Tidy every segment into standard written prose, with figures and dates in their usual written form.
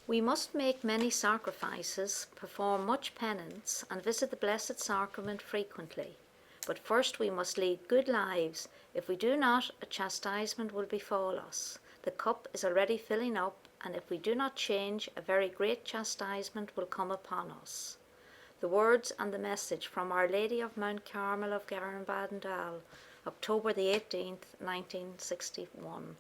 We must make many sacrifices, perform much penance, and visit the Blessed Sacrament frequently. But first we must lead good lives. If we do not, a chastisement will befall us. The cup is already filling up, and if we do not change, a very great chastisement will come upon us. The words and the message from Our Lady of Mount Carmel of Garabandal, October the 18th, 1961.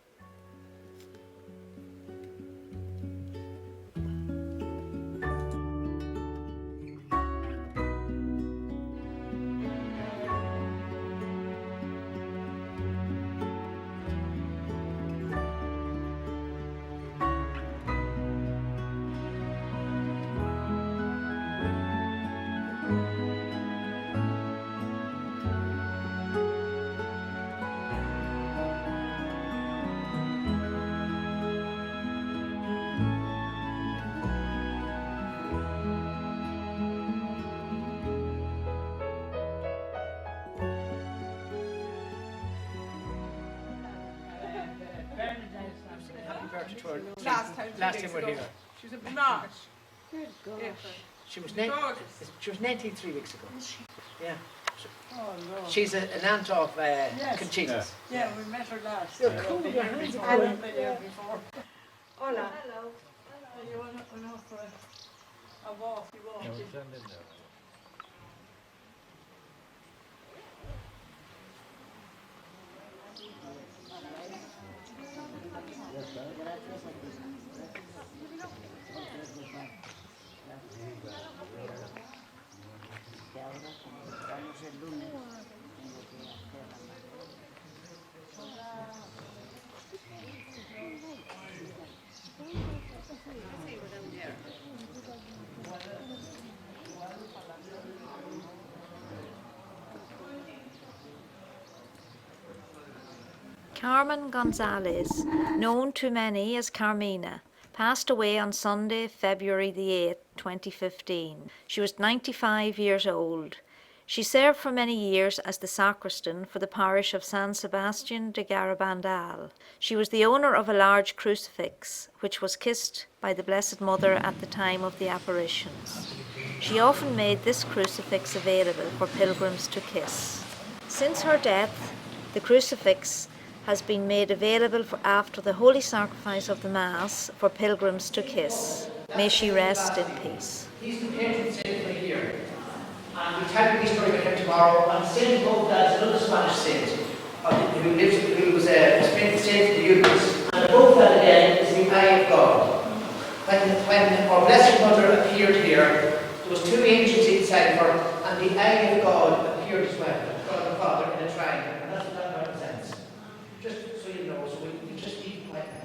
Last time we're here. She's a March. Good gosh. She was 93 weeks ago. Yeah. Oh no. She's an aunt of Conchita's. Yeah, we met her last. You're cool, your hands are Hola. before. Hola. Hello. You want to go for a walk? You walk. Carmen Gonzalez, known to many as Carmina, passed away on Sunday, February the 8th, 2015. She was 95 years old. She served for many years as the sacristan for the parish of San Sebastian de Garabandal. She was the owner of a large crucifix, which was kissed by the Blessed Mother at the time of the apparitions. She often made this crucifix available for pilgrims to kiss. Since her death, the crucifix has been made available for after the holy sacrifice of the Mass for pilgrims to kiss. May she rest in peace. He's the patron saint right here. And we'll tell you the story about him tomorrow. And Saint Bogdan is another Spanish saint who was a patron saint of the Eucharist. And above that again is the eye of God. When our Blessed Mother appeared here, there was two angels inside her, and the eye of God appeared as well. God the Father in a triangle. And that's what that represents. Just so you know, so we can just keep quiet now.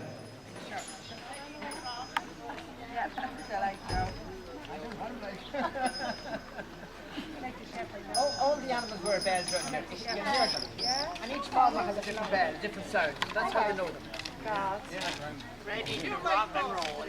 All the animals wear bells around here. You can hear them. Yeah. And each farmer has a different bell, a different sound. That's how you know them. God. Yeah. Ready to rock and roll.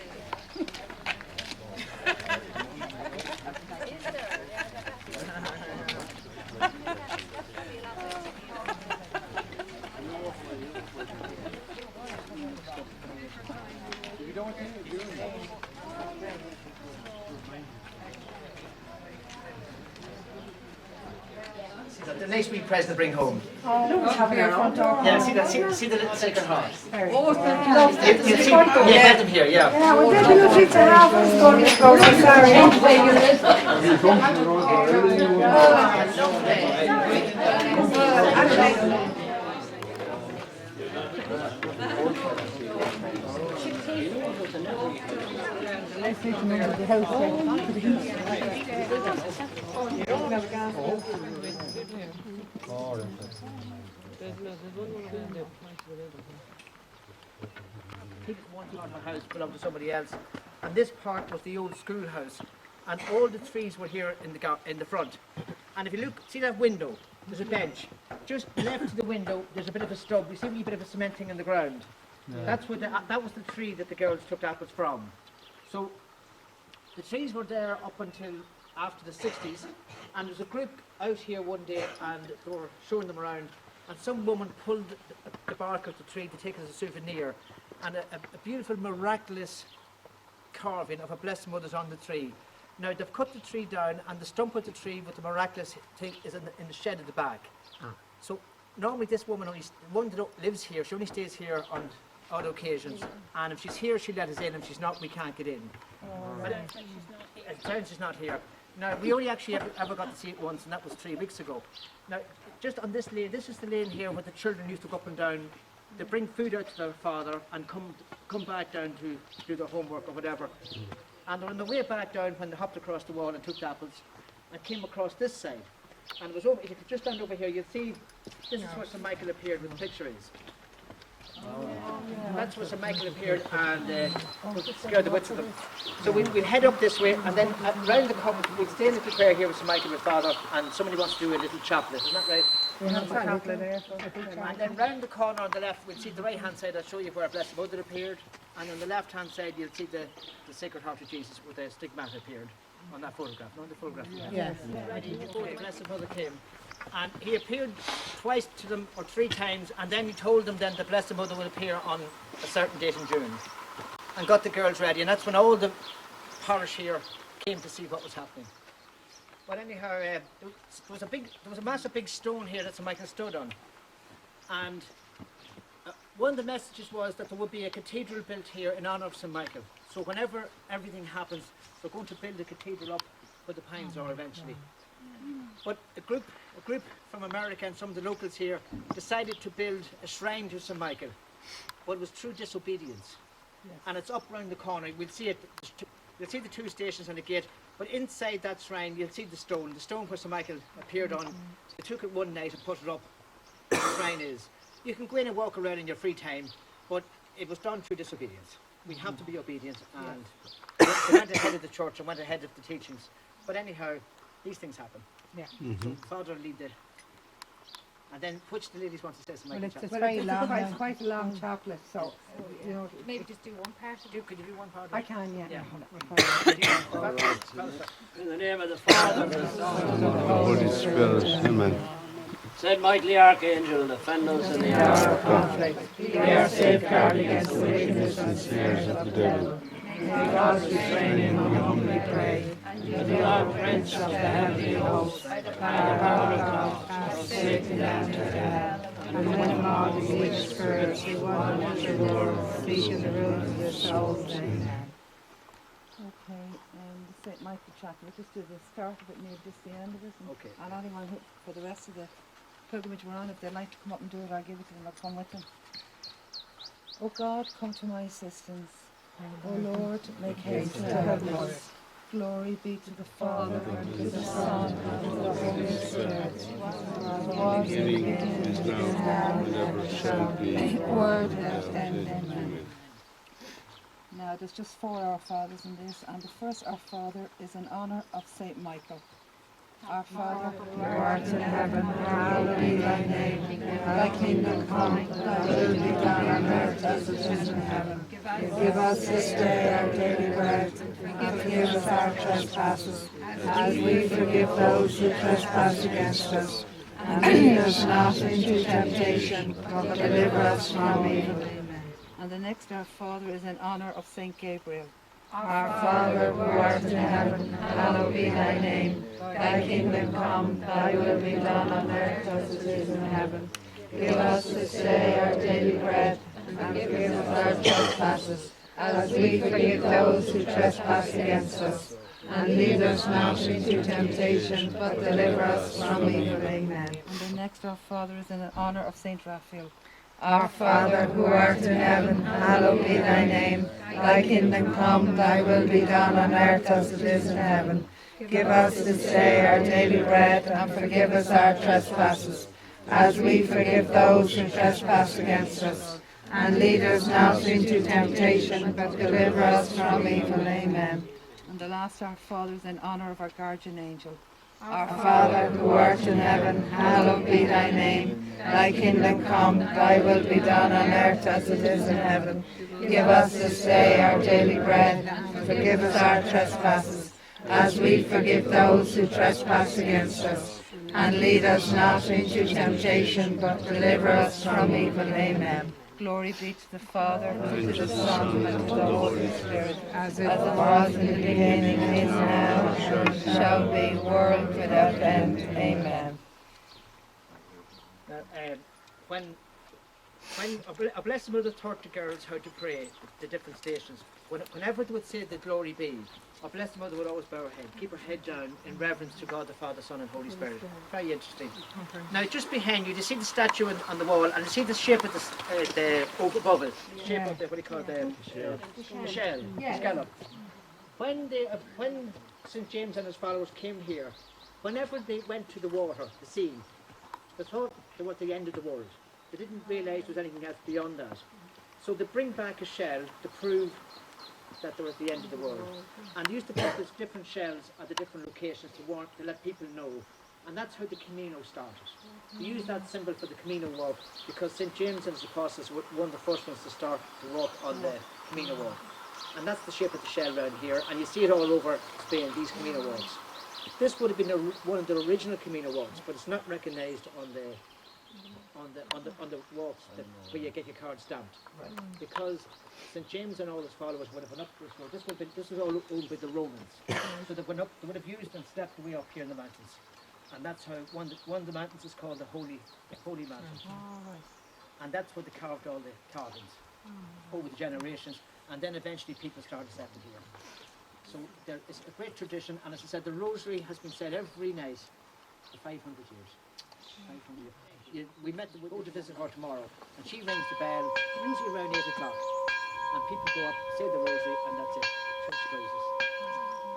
The nice wee present to bring home. Yeah, see the little sacred heart. Yeah, get them here, yeah. Yeah, we're getting a pizza half and going to go. One part of the house belonged to somebody else, and this part was the old schoolhouse, and all the trees were here in the front. And if you look, see that window? There's a bench. Just left to the window, there's a bit of a stub. You see a wee bit of a cementing in the ground. Yeah. That's where that was the tree that the girls took apples from. So the trees were there up until after the 60s, and there was a group out here one day, and they were showing them around, and some woman pulled the bark of the tree to take it as a souvenir, and a beautiful, miraculous carving of a Blessed Mother's on the tree. Now they've cut the tree down, and the stump of the tree with the miraculous thing is in the shed at the back. So normally this woman one that lives here, she only stays here on odd occasions, and if she's here she'll let us in, if she's not we can't get in. But at times she's not here. Now we only actually ever got to see it once, and that was 3 weeks ago. Now just on this lane, this is the lane here where the children used to go up and down. They bring food out to their father and come back down to do their homework or whatever. And on the way back down, when they hopped across the wall and took the apples, and came across this side. And it was over, if you could just stand over here, you'd see, this is where St. Michael appeared with the picture is. That's where St. Michael appeared, and scared the wits of them. So we'd head up this way, and then round the corner, we'd stay in the prayer here with St. Michael, with Father, and somebody wants to do a little chaplet, isn't that right? And then round the corner on the left, we'll see the right hand side. I'll show you where Blessed Mother appeared, and on the left hand side you'll see the Sacred Heart of Jesus with the stigmata appeared on that photograph. No, the photograph. Yes. Before the Blessed Mother came, and he appeared twice to them or 3 times, and then he told them then the Blessed Mother will appear on a certain date in June, and got the girls ready, and that's when all the parish here came to see what was happening. But anyhow, there was a massive big stone here that St. Michael stood on, and one of the messages was that there would be a cathedral built here in honour of St. Michael. So whenever everything happens, they're going to build a cathedral up where the Pines are eventually. But a group from America and some of the locals here decided to build a shrine to St. Michael, but it was through disobedience. And it's up round the corner. We'll see it. You'll see the 2 stations and the gate, but inside that shrine you'll see the stone where St. Michael appeared on. They took it one night and put it up where the shrine is. You can go in and walk around in your free time, but it was done through disobedience. We have to be obedient, and they went ahead of the church and went ahead of the teachings. But anyhow, these things happen. Yeah. So Father will lead the... And then, which the ladies want to say something? Well, it's very long. It's quite a long chaplet, so you know. Maybe just do one part of it. Could you do one part of I it? can, yeah. In the name of the Father, and the Son, and of the Holy Spirit, amen. Said mighty Archangel, defend us in the hour of conflict. Be our safeguard against the wickedness and snares of the devil. May God restrain him whom we pray. And the Lord Prince of the heavenly host, by the power of God, cast Satan down to hell. And when all the evil spirits who wander the world, seek in the ruins of their souls. Amen. Okay, the St. Michael chapel, we'll just do the start of it, maybe just the end of it. Okay. And anyone who, for the rest of the pilgrimage we're on, if they'd like to come up and do it, I'll give it to them, I'll come with them. O God, come to my assistance. O Lord, make haste to help us. Glory be to the Father, and to the Son, and to the Holy Spirit. As was in the beginning, is now, and ever shall be, world without end. Amen. Now, there's just 4 Our Fathers in this, and the first Our Father is in honour of St. Michael. Our Father, who art in heaven, hallowed be thy name. Thy kingdom come, thy will be done on earth as it is in heaven. Give us this day our daily bread, and forgive us our trespasses, as we forgive those who trespass against us. And lead us not into temptation, but deliver us from evil. And the next Our Father is in honour of St. Gabriel. Our Father, who art in heaven, hallowed be thy name. Thy kingdom come, thy will be done on earth as it is in heaven. Give us this day our daily bread, and forgive us our trespasses, as we forgive those who trespass against us. And lead us not into temptation, but deliver us from evil. Amen. And the next Our Father is in honour of St. Raphael. Our Father, who art in heaven, hallowed be thy name. Thy kingdom come, thy will be done on earth as it is in heaven. Give us this day our daily bread, and forgive us our trespasses, as we forgive those who trespass against us. And lead us not into temptation, but deliver us from evil. Amen. And the last Our Father is in honour of our guardian angel. Our Father, who art in heaven, hallowed be thy name. Thy kingdom come, thy will be done on earth as it is in heaven. Give us this day our daily bread, and forgive us our trespasses, as we forgive those who trespass against us. And lead us not into temptation, but deliver us from evil. Amen. Glory be to the Father, and to the Son, and to the Holy Spirit, as it was in the beginning, is now, and shall be, world without end. Amen. Now, when a Blessed Mother taught the girls how to pray, the different stations, whenever they would say the Glory be, a Blessed Mother would always bow her head, keep her head down in reverence to God the Father, Son and Holy Spirit. Very interesting. Now just behind you, you see the statue on the wall, and you see the shape of the oak above it, the shape of the, what do you call it, the shell, the scallop. When St. James and his followers came here, whenever they went to the water, the sea, they thought they were at the end of the world. They didn't realise there was anything else beyond that. So they bring back a shell to prove that they were at the end of the world. And they used to put these different shells at the different locations to let people know. And that's how the Camino started. They used that symbol for the Camino walk because St. James and his apostles were one of the first ones to start to walk on the Camino walk. And that's the shape of the shell around here. And you see it all over Spain, these Camino walks. This would have been one of the original Camino walks, but it's not recognised on the walks where you get your card stamped, because St. James and all his followers would have went up this road. This was all owned by the Romans, so they went up. They would have used and stepped way up here in the mountains, and that's how one of the mountains is called the Holy Mountain, and that's where they carved all the carvings over the generations, and then eventually people started settling here. So there is a great tradition, and as I said, the Rosary has been said every night for 500 years. 500 years. We go to visit her tomorrow, and she rings the bell, usually around 8 o'clock, and people go up, say the Rosary, and that's it. Church closes.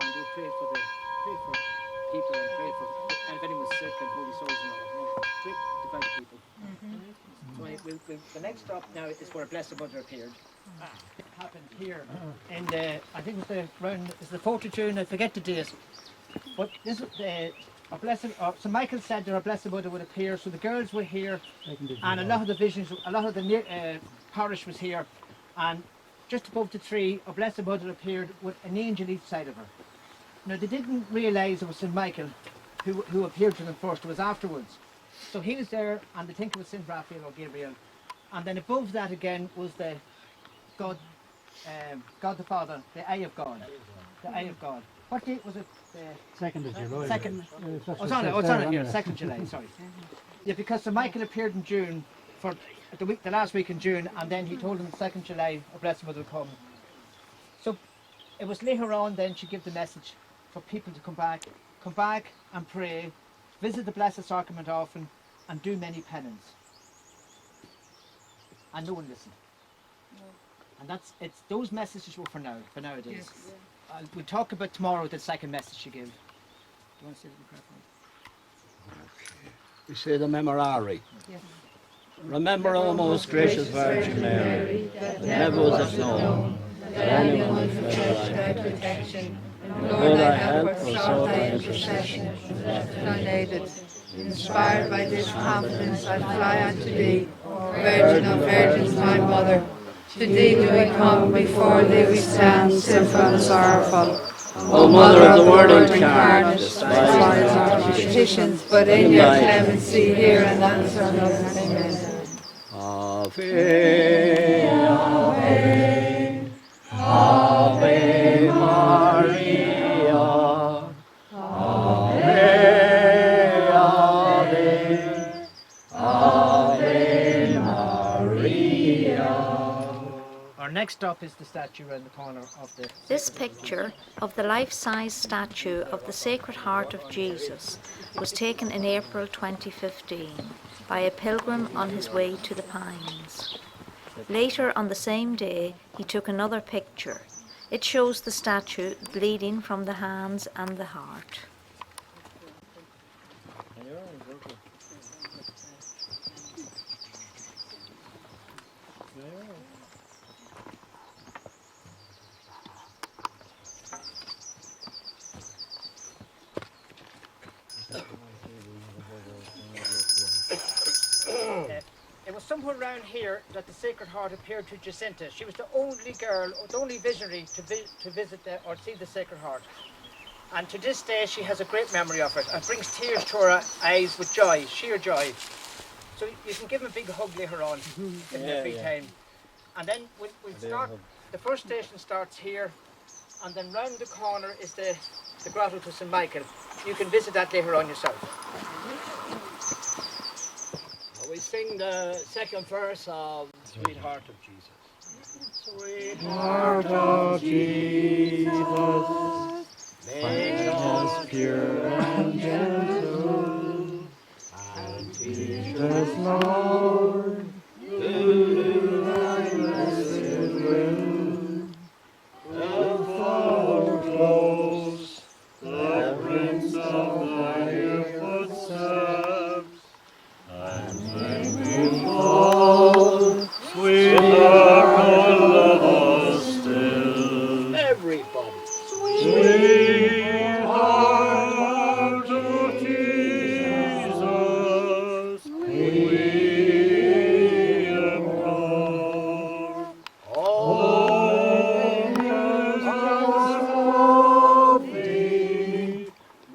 And we'll pray for people, and pray for, and if anyone's sick, and holy souls and all that. Great devout people. So the next stop now is where Blessed Mother appeared. It happened here in the, I think it was the 4th of June, I forget the date, but this is St. Michael said that our Blessed Mother would appear, so the girls were here, and a lot of the visions, a lot of the parish was here, and just above the tree, our Blessed Mother appeared with an angel each side of her. Now they didn't realise it was St. Michael who appeared to them first, it was afterwards. So he was there, and they think it was St. Raphael or Gabriel, and then above that again was the God the Father, the Eye of God, the Eye of God. What date was it? 2nd of July. It's on it here, 2nd July, sorry. Yeah, because St. Michael appeared in June, for the last week in June, and then he told them 2nd July, a Blessed Mother would come. So it was later on then she gave the message for people to come back and pray, visit the Blessed Sacrament often, and do many penance. And no one listened. And those messages were for nowadays. Yes. We'll talk about tomorrow the second message she gave. Do you want to say the prayer for me? We say the Memorare. Yes. Remember, O most gracious Virgin Mary, that never was it known that anyone could fetch thy protection, nor thy help or sought thy intercession, unaided. Inspired by this confidence, I fly unto thee, Virgin of Virgins, my Mother. To thee do we come, before thee we stand, sinful and sorrowful. O Mother of the Word incarnate, despise our petitions, but in your clemency hear and answer us. Amen. Ave, Ave, Ave Maria. Ave, Ave, Ave Maria. Our next stop is the statue around the corner of the... This picture of the life-size statue of the Sacred Heart of Jesus was taken in April 2015 by a pilgrim on his way to the Pines. Later on the same day, he took another picture. It shows the statue bleeding from the hands and the heart. It was somewhere around here that the Sacred Heart appeared to Jacinta. She was the only girl, the only visionary to visit or see the Sacred Heart. And to this day she has a great memory of it and brings tears to her eyes with joy, sheer joy. So you can give them a big hug later on in your free time. And then we'll start, the first station starts here, and then round the corner is the grotto to St. Michael. You can visit that later on yourself. We sing the second verse of Sweetheart of Jesus. Heart of Jesus, make us pure and gentle, and teach us, Lord, to do thy blessed will. To follow close the prints of thy footsteps, and when we fall, sweetheart, oh, love us still. Everybody. Sweetheart of Jesus, we implore. Oh, let us love thee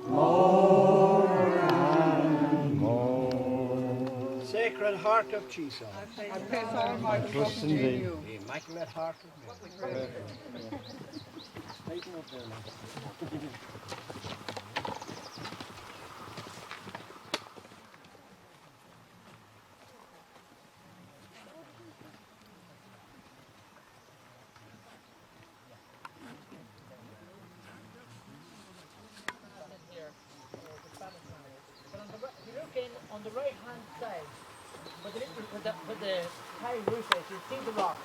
more and more. Sacred Heart of Jesus. I place all my trust in you. The Immaculate Heart of Mary. If you look in on the right hand side, with the high roof is, you see the rock,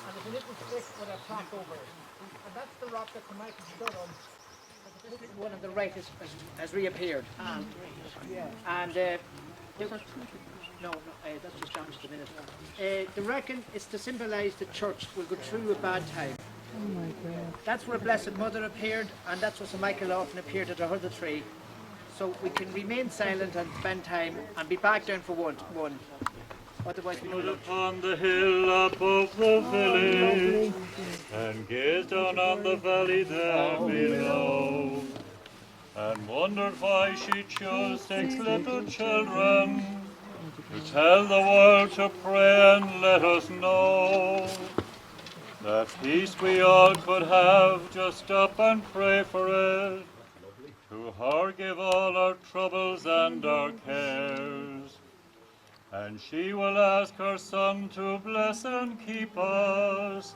and there's a little stick with a plaque over it. And that's the rock that St. Michael stood on. This little one on the right has reappeared. And that's just damaged a minute. They reckon it's to symbolise the church will go through a bad time. Oh my God. That's where Blessed Mother appeared, and that's where St. Michael often appeared at the other tree. So we can remain silent and spend time and be back down for one. Otherwise we Stood don't. upon the hill above the village, and gazed down on the valley there below, and wondered why she chose 6 little children to tell the world to pray and let us know that peace we all could have. Just stop and pray for it, to her give all our troubles and our cares. And she will ask her Son to bless and keep us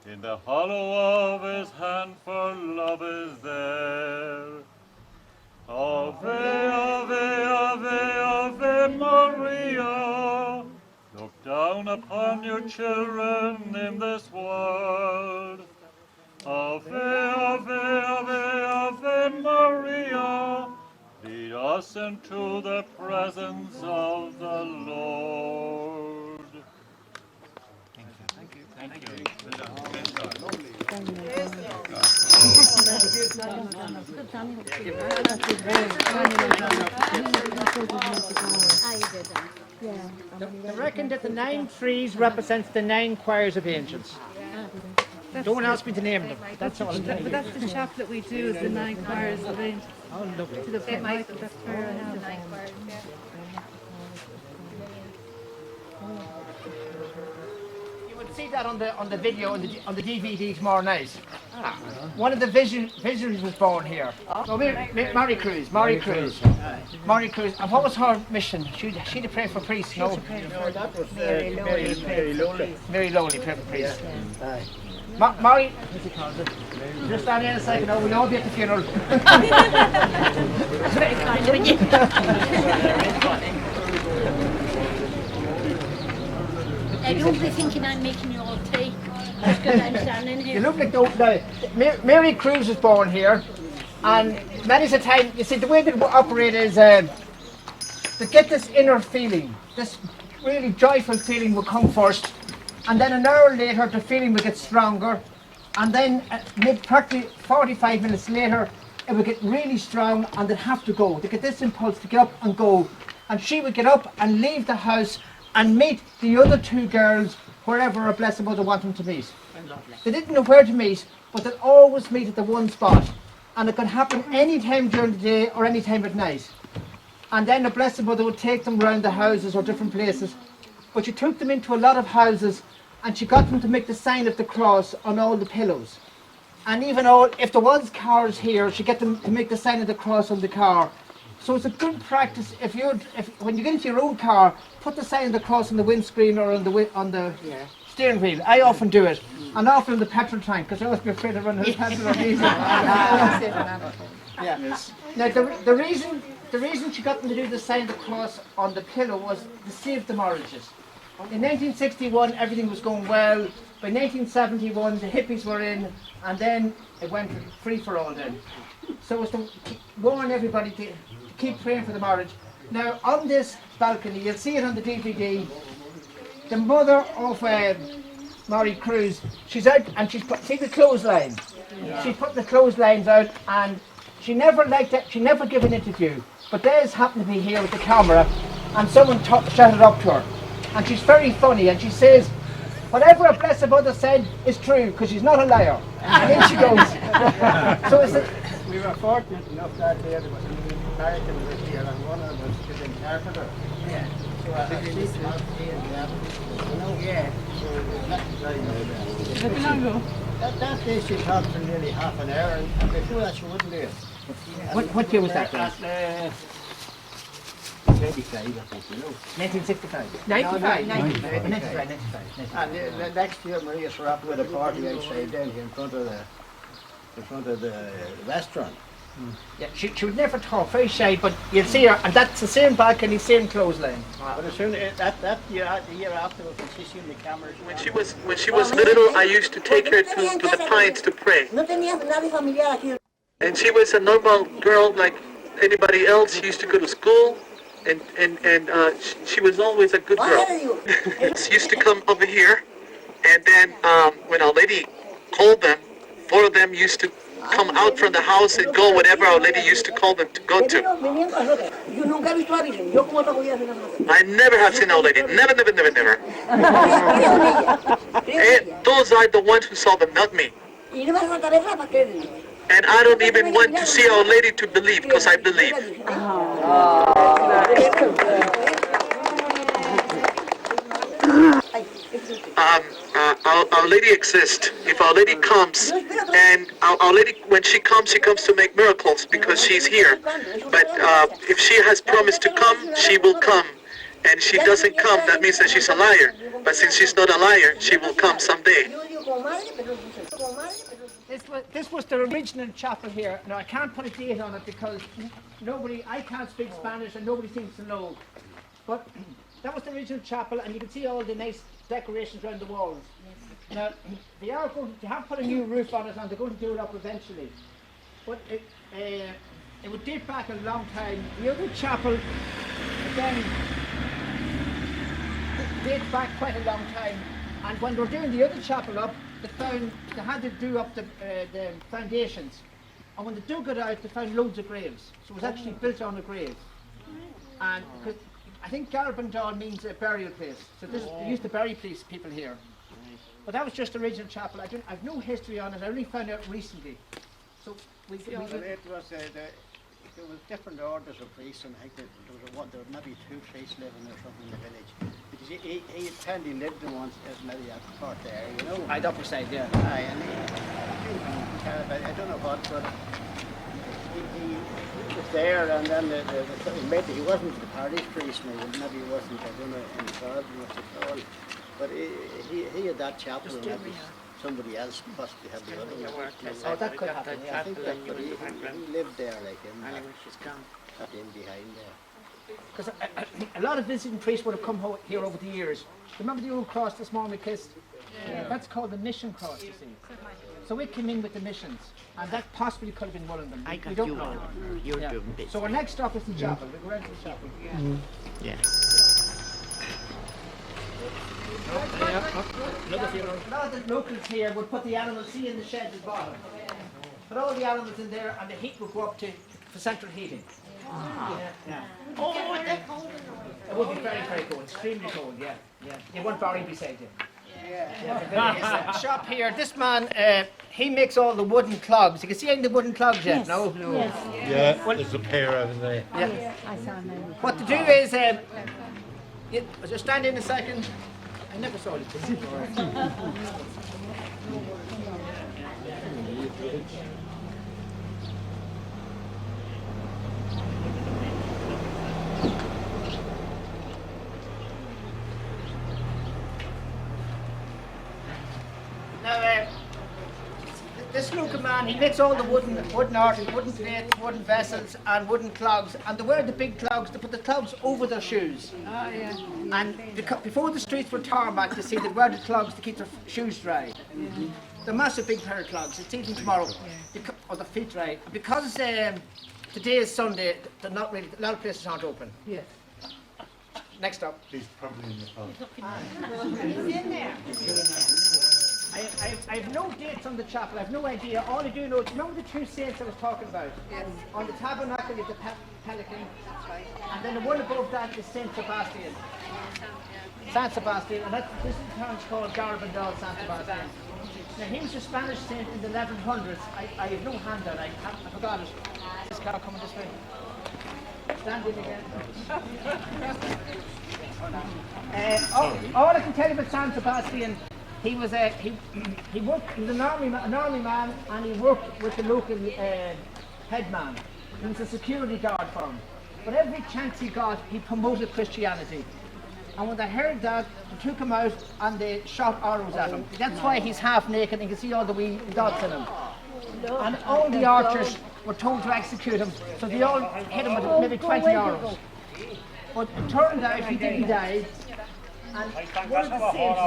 in the hollow of his hand, for love is there. Ave, Ave, Ave, Ave Maria. Look down upon your children in this world. Ave, Ave, Ave, Ave Maria. Lead us into the presence of the Lord. They reckon that the 9 trees represents the 9 choirs of angels. Don't ask me to name them. That's all I'm telling But you. that's the chaplet we do, is the 9 choirs of angels. Oh, lovely. To the St. Michael, that's where I have. You would see that on the video on the DVD tomorrow night. One of the visitors was born here. No, Mary Cruz. Mary Cruz. And what was her mission? She'd pray for priests, no? No, that was Mary Lowley. Mary Lowley, pray for priests. Mary, just stand here a second, we'll all be at the funeral. Very kind of you. Don't be thinking I'm making you all tea. Just because I'm standing You here. look like Mary Cruz was born here, and many's a time, you see, the way they operate is to get this inner feeling, this really joyful feeling will come first, and then an hour later the feeling will get stronger, and then practically 45 minutes later it will get really strong, and they'd have to go. They get this impulse to get up and go, and she would get up and leave the house and meet the other 2 girls wherever her Blessed Mother wanted them to meet. They didn't know where to meet, but they'd always meet at the one spot, and it could happen any time during the day or any time at night. And then the Blessed Mother would take them round the houses or different places. But she took them into a lot of houses and she got them to make the sign of the cross on all the pillows. And even if there was cars here, she'd get them to make the sign of the cross on the car. So it's a good practice when you get into your own car, put the sign of the cross on the windscreen or on the steering wheel. I often do it. And often in the petrol tank, because I always be afraid of running out of petrol or diesel. Now the reason she got them to do the sign of the cross on the pillow was to save the marriages. In 1961 everything was going well. By 1971 the hippies were in, and then it went free for all then. So it was to warn everybody to keep praying for the marriage. Now on this balcony, you'll see it on the DVD, the mother of Mary Cruz, she's out and see the clothesline. She's putting the clotheslines out, and she never liked it, she never gave an interview. But Des happened to be here with the camera, and someone shouted up to her. And she's very funny, and she says, whatever a Blessed Mother said is true, because she's not a liar. And in she goes. We were fortunate enough that day there was an American was here, and one of them was his interpreter. Yeah. So I had to That day she talked for nearly half an hour, and before that she wouldn't do it. What year was that? 95, I think, you know. 1965. 95. 95. And the next year Maria Serap with a party outside down here in front of the restaurant. Yeah, she would never talk, very shy, but you'll see her, and that's the same balcony, same clothesline. But as soon that year, the year afterwards, when she seen the cameras. When she was little, I used to take her to the Pines to pray. And she was a normal girl like anybody else. She used to go to school, and she was always a good girl. She used to come over here, and then when Our Lady called them, 4 of them used to come out from the house and go whatever Our Lady used to call them to go to. I never have seen Our Lady. Never. And those are the ones who saw them, not me. And I don't even want to see Our Lady to believe, because I believe. Our Lady exists. If Our Lady comes, and Our Lady, when she comes to make miracles, because she's here. But if she has promised to come, she will come. And she doesn't come, that means that she's a liar. But since she's not a liar, she will come someday. This was the original chapel here. Now I can't put a date on it because I can't speak Spanish and nobody seems to know. But that was the original chapel, and you can see all the nice decorations around the walls. Now they have put a new roof on it, and they're going to do it up eventually. But it would date back a long time. The other chapel, again, dates back quite a long time. And when they were doing the other chapel up, they had to do up the foundations. And when they dug it out, they found loads of graves. So it was actually built on a grave. And I think Garabandal means a burial place. So they used to bury people here. But that was just the original chapel. I've no history on it. I only found out recently. So there was different orders of priests, and I think there were maybe 2 priests living or something in the village. Because he apparently lived in one, maybe at the part there, you know. I'd upper side, yeah. Aye, and I don't know what, but he was there, and then maybe he wasn't the parish priest, maybe he wasn't, I don't know, in charge, what's it called. But he had that chapel, and maybe somebody else possibly had the other one. Oh, that could happen, yeah. I think that, but he lived there, like him, that in behind there. Because a lot of visiting priests would have come here over the years. Remember the old cross this morning we kissed? Yeah. That's called the mission cross, you see. So we came in with the missions, and that possibly could have been one of them. We don't know. You're doing this. So our next stop is the chapel. We go around to the chapel. Yeah. A lot of the locals here would put the animals, see, in the shed at the bottom. Put all the animals in there, and the heat would go up for central heating. Yeah. Oh, that's cold. It would be very, very cold, extremely cold, yeah. You want Barry beside you. This shop here, this man, he makes all the wooden clogs. You can see any of the wooden clogs yet? Yes. No? Yes. Yeah, there's a pair over there. Yeah. I saw many. What to do is, just stand in a second. I never saw it. Now, this local man, he makes all the wooden articles, wooden plates, wooden vessels, and wooden clogs. And they wear the big clogs, they put the clogs over their shoes. Oh, yeah. And before the streets were tarmac, you see, they wear the clogs to keep their shoes dry. They're massive big pair of clogs. It's even tomorrow, or their feet dry. And because today is Sunday, they're not really, a lot of places aren't open. Yes. Next up. He's probably in the pub. He's in there. I have no dates on the chapel, I have no idea. All I do know is, remember the two saints I was talking about? Yes. On the tabernacle is the pelican, and then the one above that is Saint Sebastian. San Sebastian, and this town's called Garabandal, San Sebastian. Now he was a Spanish saint in the 1100s. I have no handout, I forgot it. This car coming this way. Stand in again. All I can tell you about San Sebastian, he was he worked. He was an army man, and he worked with the local headman. He was a security guard for him. But every chance he got, he promoted Christianity. And when they heard that, they took him out and they shot arrows at him. That's why he's half naked and you can see all the wee dots in him. And all the archers were told to execute him, so they all hit him with maybe 20 arrows. But it turned out he didn't die. And one of the saints,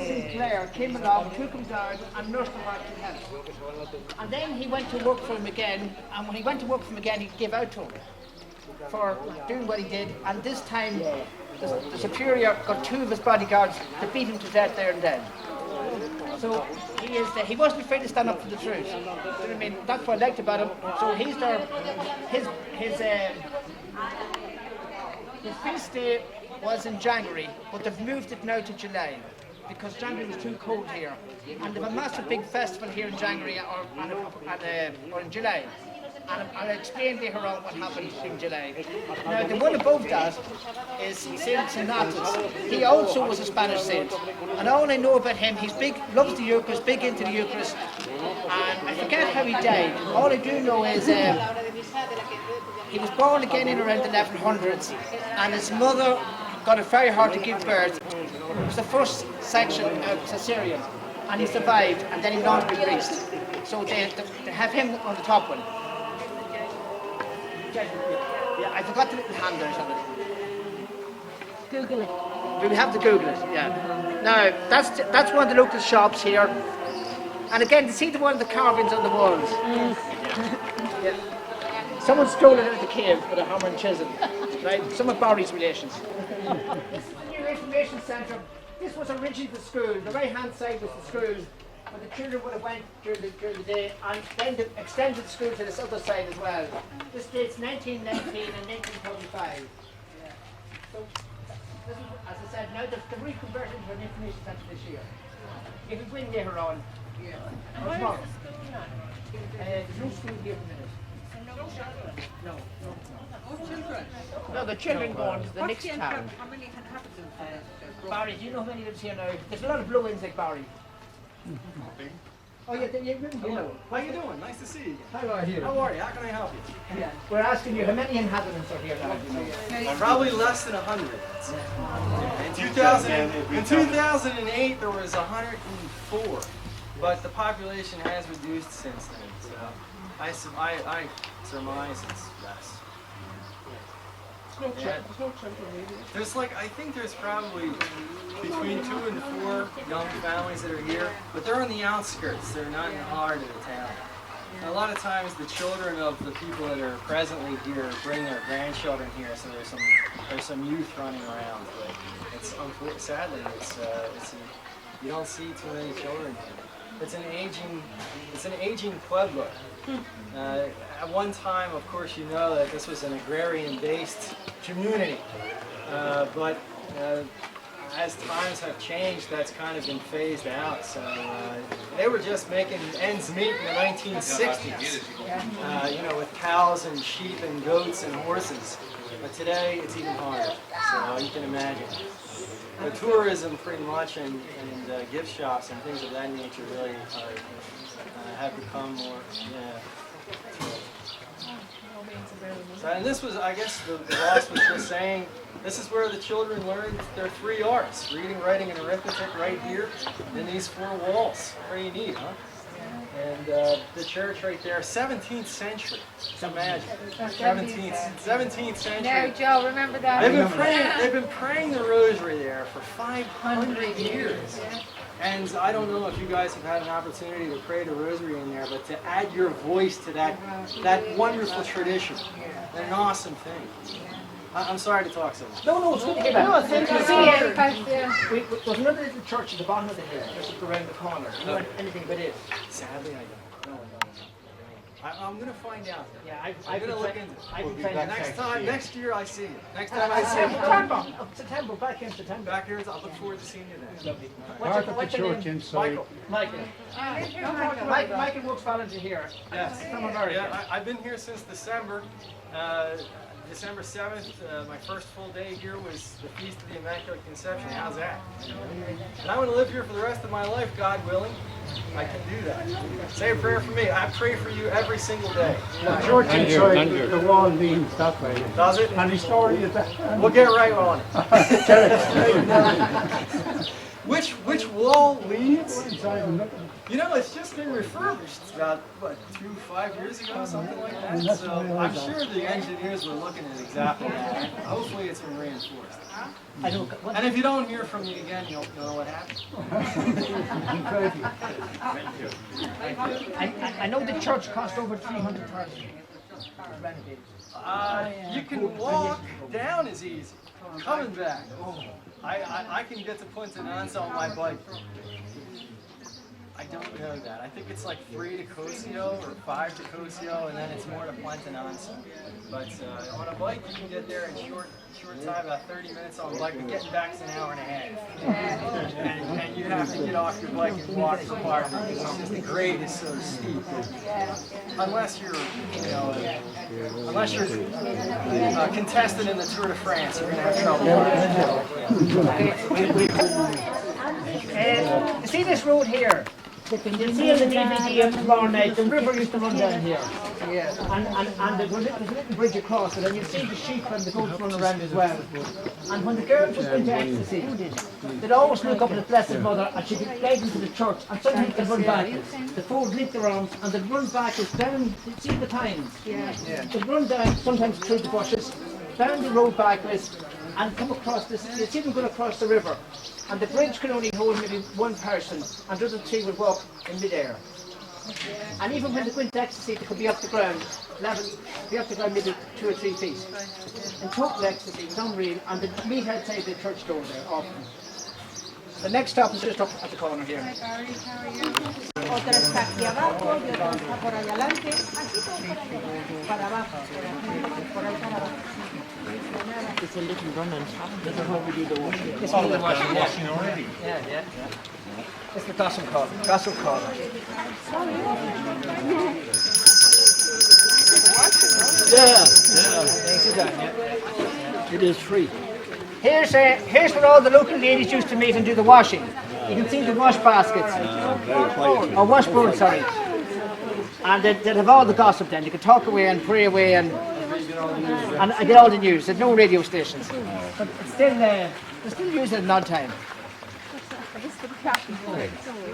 St. Clair, came along, took him down and nursed him back to health. And then he went to work for him again, and when he went to work for him again, he gave out to him for doing what he did. And this time, the superior got two of his bodyguards to beat him to death there and then. So he wasn't afraid to stand up for the truth. You know what I mean? That's what I liked about him. So he's there. His feast day was in January, but they've moved it now to July because January was too cold here. And they have a massive big festival here in January or in July. And I'll explain later on what happened in July. Now, the one above that is Saint Senatus. He also was a Spanish saint. And all I know about him, he's big, loves the Eucharist, big into the Eucharist. And I forget how he died. All I do know is he was born again in around the 1100s. And his mother got it very hard to give birth. It was the first section of cesarean. And he survived, and then he went on to be priest. So they have him on the top one. Yeah, I forgot the little handout on it. Google it. We have to Google it, yeah. Now, that's one of the local shops here. And again, you see one of the carvings on the walls? Yeah. Someone stole it out of the cave with a hammer and chisel. Right? Some of Barry's relations. This is the new information centre. This was originally the school. The right-hand side was the school, where the children would have went during the day, and then they extended the school to this other side as well. This dates 1919 and 1945. Yeah. So, this is, as I said, now they've reconverted into an information centre this year. If we win later on. Yeah. And where is the school now? There's no school here at the minute. No. Oh, children. No, the children go on to the next town. How many inhabitants? Barry, do you know how many lives here now? There's a lot of blue ins like Barry. Oh yeah, you know. How you doing? Nice to see you. How are you? How are you? How can I help you? Yeah. We're asking you, how many inhabitants are here now? You know? Probably less than 100. In 2008, there was 104, but the population has reduced since then. So I surmise it's less. There's I think there's probably between 2 and 4 young families that are here, but they're on the outskirts. They're not in the heart of the town. A lot of times the children of the people that are presently here bring their grandchildren here, so there's some youth running around. But sadly, you don't see too many children here. It's an aging pueblo. At one time, of course, you know that this was an agrarian-based community, but as times have changed, that's kind of been phased out. So they were just making ends meet in the 1960s, you know, with cows and sheep and goats and horses. But today, it's even harder. So you can imagine. The tourism, pretty much, and gift shops and things of that nature really have become more. Yeah. So, and this was, I guess, the boss was just saying, this is where the children learned their 3 R's: reading, writing, and arithmetic, right here in these 4 walls. Pretty neat, huh? And the church right there, 17th century. Imagine, 17th century. No, Joe, remember that? They've been praying the rosary there for 500 years. And I don't know if you guys have had an opportunity to pray the rosary in there, but to add your voice to that wonderful tradition, an awesome thing. I'm sorry to talk so much. No, it's good to hear that. No, it's good to see you. There's another little church at the bottom of the hill, just around the corner. Do you know anything about it? Sadly, I don't. No. I'm going to find out. Yeah, I'm going to look into it. Next year I see you. Next time I see you. September, back in September. Back here, I'll look forward to seeing you then. Lovely. Part of the church inside. Michael. Michael works volunteer here. Yes. From America. Yeah, I've been here since December. December 7th, my first full day here was the Feast of the Immaculate Conception. How's that? And I want to live here for the rest of my life, God willing. I can do that. Say a prayer for me. I pray for you every single day. The church inside, the wall leans that way. Does it? And the story is that. We'll get right on it. Which wall leads? You know, it's just been refurbished about, 5 years ago, something like that. So I'm sure the engineers were looking at exactly that. Hopefully it's been reinforced. And if you don't hear from me again, you'll know what happened. I know the church cost over 300,000 to renovate. You can walk down is easy. Coming back, I can get to Punta Nansa on my bike. I don't know that. I think it's like 3 to Cosio or 5 to Cosio, and then it's more to Punta Nansa. But on a bike, you can get there in short time, about 30 minutes on a bike, but getting back is an hour and a half. And you have to get off your bike and walk for part of it because the grade is so steep. Unless you're, contestant in the Tour de France, you're going to have trouble. See this road here? You see on the DVD of tomorrow night, the river used to run down here. And there's a little bridge across it, and you see the sheep and the goats run around as well. And when the girls was into ecstasy, they'd always look up at the Blessed Mother, and she'd guide them to the church, and sometimes they'd run back. The fold lift their arms, and they'd run back as down, see the pines? They'd run down, sometimes through the bushes, down the road backwards, and come across this, you'd see them going across the river. And the bridge could only hold maybe 1 person, and the other 3 would walk in midair. And even when they go into ecstasy, they could be up the ground, maybe 2 or 3 feet. In total ecstasy, it was unreal, and the meet outside the church door there, often. The next stop is just up at the corner here. Otra está aquí abajo y otra está por ahí adelante. Aquí todo para abajo. Por ahí para abajo. It's a little run on top. This is how we do the washing. This is the washing already. Yeah. It's the Gossel Corner. Yeah. It is free. Here's where all the local ladies used to meet and do the washing. You can see the wash baskets. Or washboard, sorry. And they'd have all the gossip then. You could talk away and pray away and get all the news. There's no radio stations. But it's still, they still use it in odd time.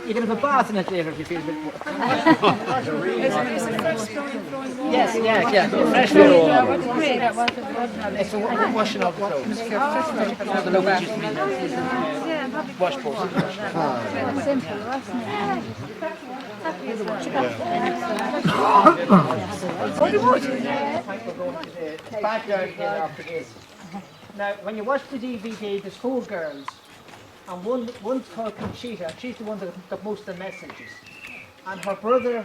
You can have a bath in it later if you feel a bit more. Yes. Fresh water. It's a washing of the clothes. All the locals used to meet. Washboard. Simple, wasn't it? Now, when you watch the DVD, there's 4 girls. And one's called Conchita. She's the one that got most of the messages. And her brother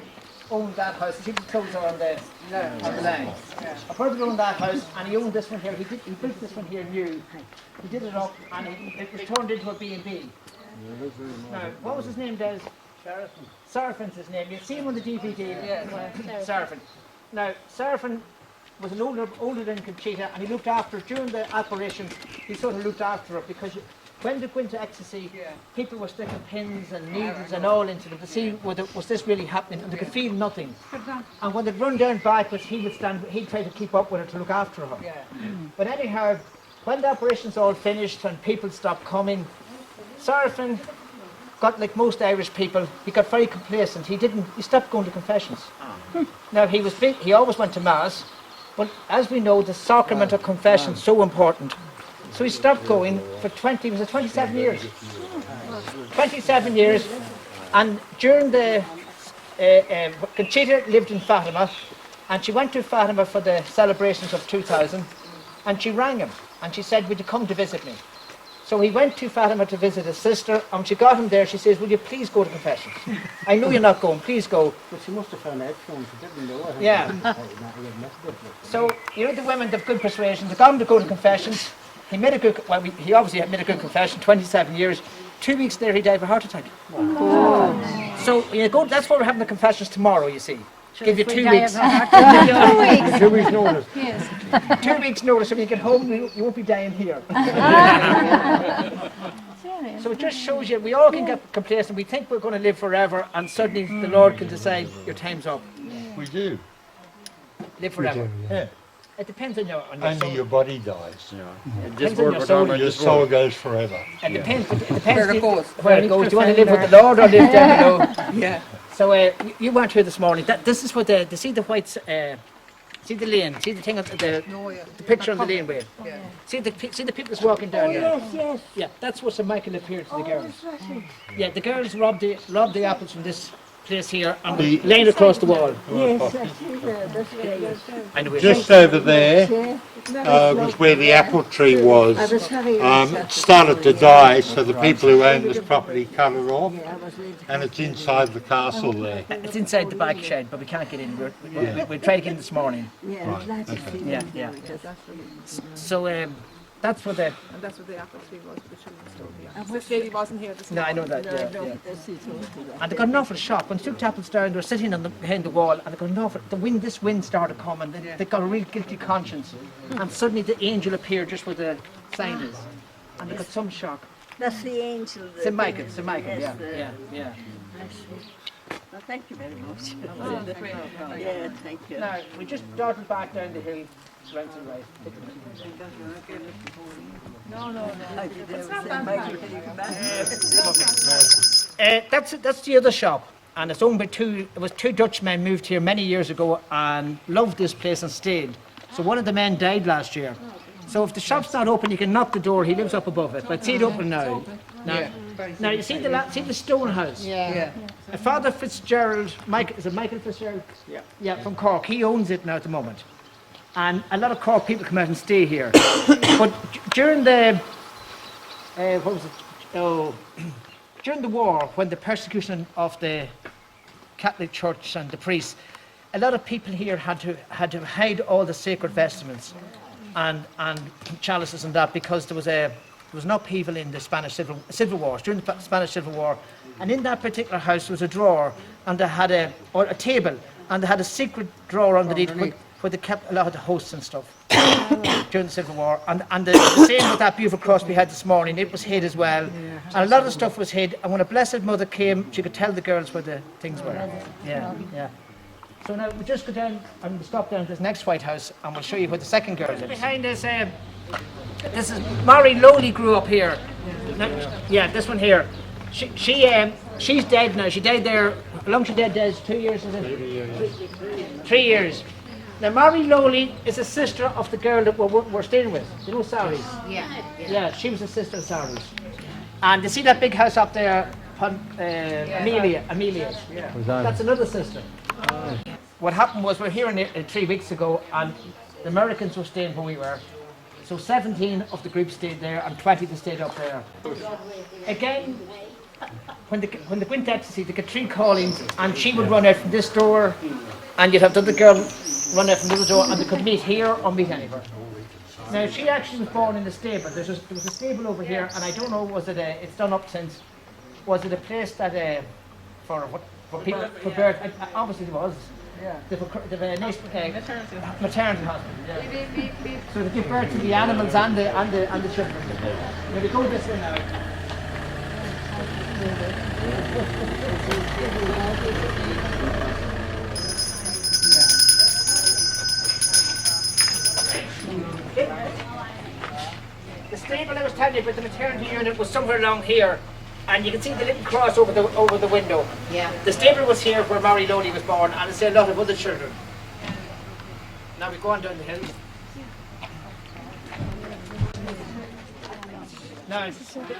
owned that house. See the clothes are on the line. A brother owned that house, and he owned this one here. He built this one here new. He did it up, and it was turned into a B&B. Now, what was his name, Des? Saraffin's his name. You've seen him on the DVD. Sarafin. Now, Sarafin was an older than Conchita, and he looked after her during the operation. He sort of looked after her because when they go into ecstasy, people were sticking pins and needles and all into them to see whether was this really happening, and they could feel nothing. And when they'd run down backwards, he'd try to keep up with her to look after her. But anyhow, when the operation's all finished and people stopped coming, Sarafin got, like most Irish people, he got very complacent. He stopped going to confessions. Now he always went to mass, but as we know, the sacrament of confession is so important. So he stopped going for 27 years. 27 years, and during the Conchita lived in Fatima, and she went to Fatima for the celebrations of 2000, and she rang him, and she said, "Would you come to visit me?" So he went to Fatima to visit his sister, and when she got him there, she says, "Will you please go to confessions? I know you're not going, please go." But she must have found out from him. She didn't know it. Yeah. So, you know the women, they've good persuasion. They got him to go to confessions. He made a good, well, he obviously made a good confession, 27 years. 2 weeks there, he died of a heart attack. Oh. So, that's why we're having the confessions tomorrow, you see. Give you 2 weeks. 2 weeks notice. Yes. 2 weeks notice, so when you get home, you won't be dying here. So it just shows you, we all can get complacent. We think we're going to live forever, and suddenly the Lord can decide your time's up. We do. Live forever. Yeah. It depends on your Only soul. your body dies. It depends on your soul. Your soul goes forever. It depends Where it goes. where it goes. Do you want to live with the Lord or live down below? Yeah. So you weren't here this morning. This is what they see the whites. See the lane. See the thing of the picture on the laneway. Yeah. See the people that's walking down there. Yes, yes. Yeah, that's what St Michael appeared to the girls. That's it. Yeah, the girls robbed the apples from this place here and laying across the wall. Yes, I see that. That's very good. And we Just over there was where the apple tree was. It started to die, so the people who own this property cut it off, and it's inside the castle there. it's inside the back shed, but we can't get in. We tried to get in this morning. Yeah, that's it. Yeah. So that's what the. And that's what the apple tree was, the children's store. Yeah. This lady wasn't here this No, I know that. No, Yeah. that's it. And they got an awful shock when they took the apples down. They were sitting on behind the wall, and they got an awful. This wind started coming. They got a real guilty conscience, and suddenly the angel appeared just where the sign is, and they got some shock. That's the angel. St Michael, Yes, yeah. Well, thank you very much. Oh, that's great. Yeah, thank you. Now we just darted back down the hill, left and right. No. It's not that bad. That's the other shop, and it's owned by two. It was two Dutchmen moved here many years ago and loved this place and stayed. So one of the men died last year. So if the shop's not open, you can knock the door. He lives up above it, but see it open now. Now you see the stone house. Yeah. Father Fitzgerald, is it Michael Fitzgerald? Yeah, from Cork. He owns it now at the moment, and a lot of Cork people come out and stay here. But during the during the war, when the persecution of the Catholic Church and the priests, a lot of people here had to hide all the sacred vestments and chalices and that, because there was an upheaval in the Spanish Civil War, during the Spanish Civil War, and in that particular house was a drawer, and they had a table, and they had a secret drawer underneath where they kept a lot of the hosts and stuff during the Civil War, and the same with that beautiful cross we had this morning. It was hid as well, and a lot of stuff was hid, and when a Blessed Mother came, she could tell the girls where the things were. Yeah. So now we just go down and we stop down at this next White House, and we'll show you where the second girl lives. Behind us, this is Mary Lowley grew up here. Yeah, this one here. She's dead now. She died there. How long she dead? 2 years, is it? 3 years. Now Mary Lowley is a sister of the girl that we're staying with. You know Saris? Yeah, she was a sister of Saris. And you see that big house up there, Amelia's? Yeah. That's another sister. What happened was, we were here 3 weeks ago, and the Americans were staying where we were. So 17 of the group stayed there, and 20 that stayed up there. Again, when they went to ecstasy, they got 3 callings, and she would run out from this door, and you'd have the other girl run out from the other door, and they could meet here or meet anywhere. Now, she actually was born in the stable. There was a stable over here, and I don't know, was it it's done up since, was it a place that, for people, for birth, obviously it was. Yeah. The maternity hospital. Yeah. So they give birth to the animals and the children. Now we go this way now. The stable I was telling you about, the maternity unit, was somewhere along here. And you can see the little cross over the window. Yeah. The stable was here where Mary Loney was born, and it's a lot of other children. Now we go on down the hill. Now,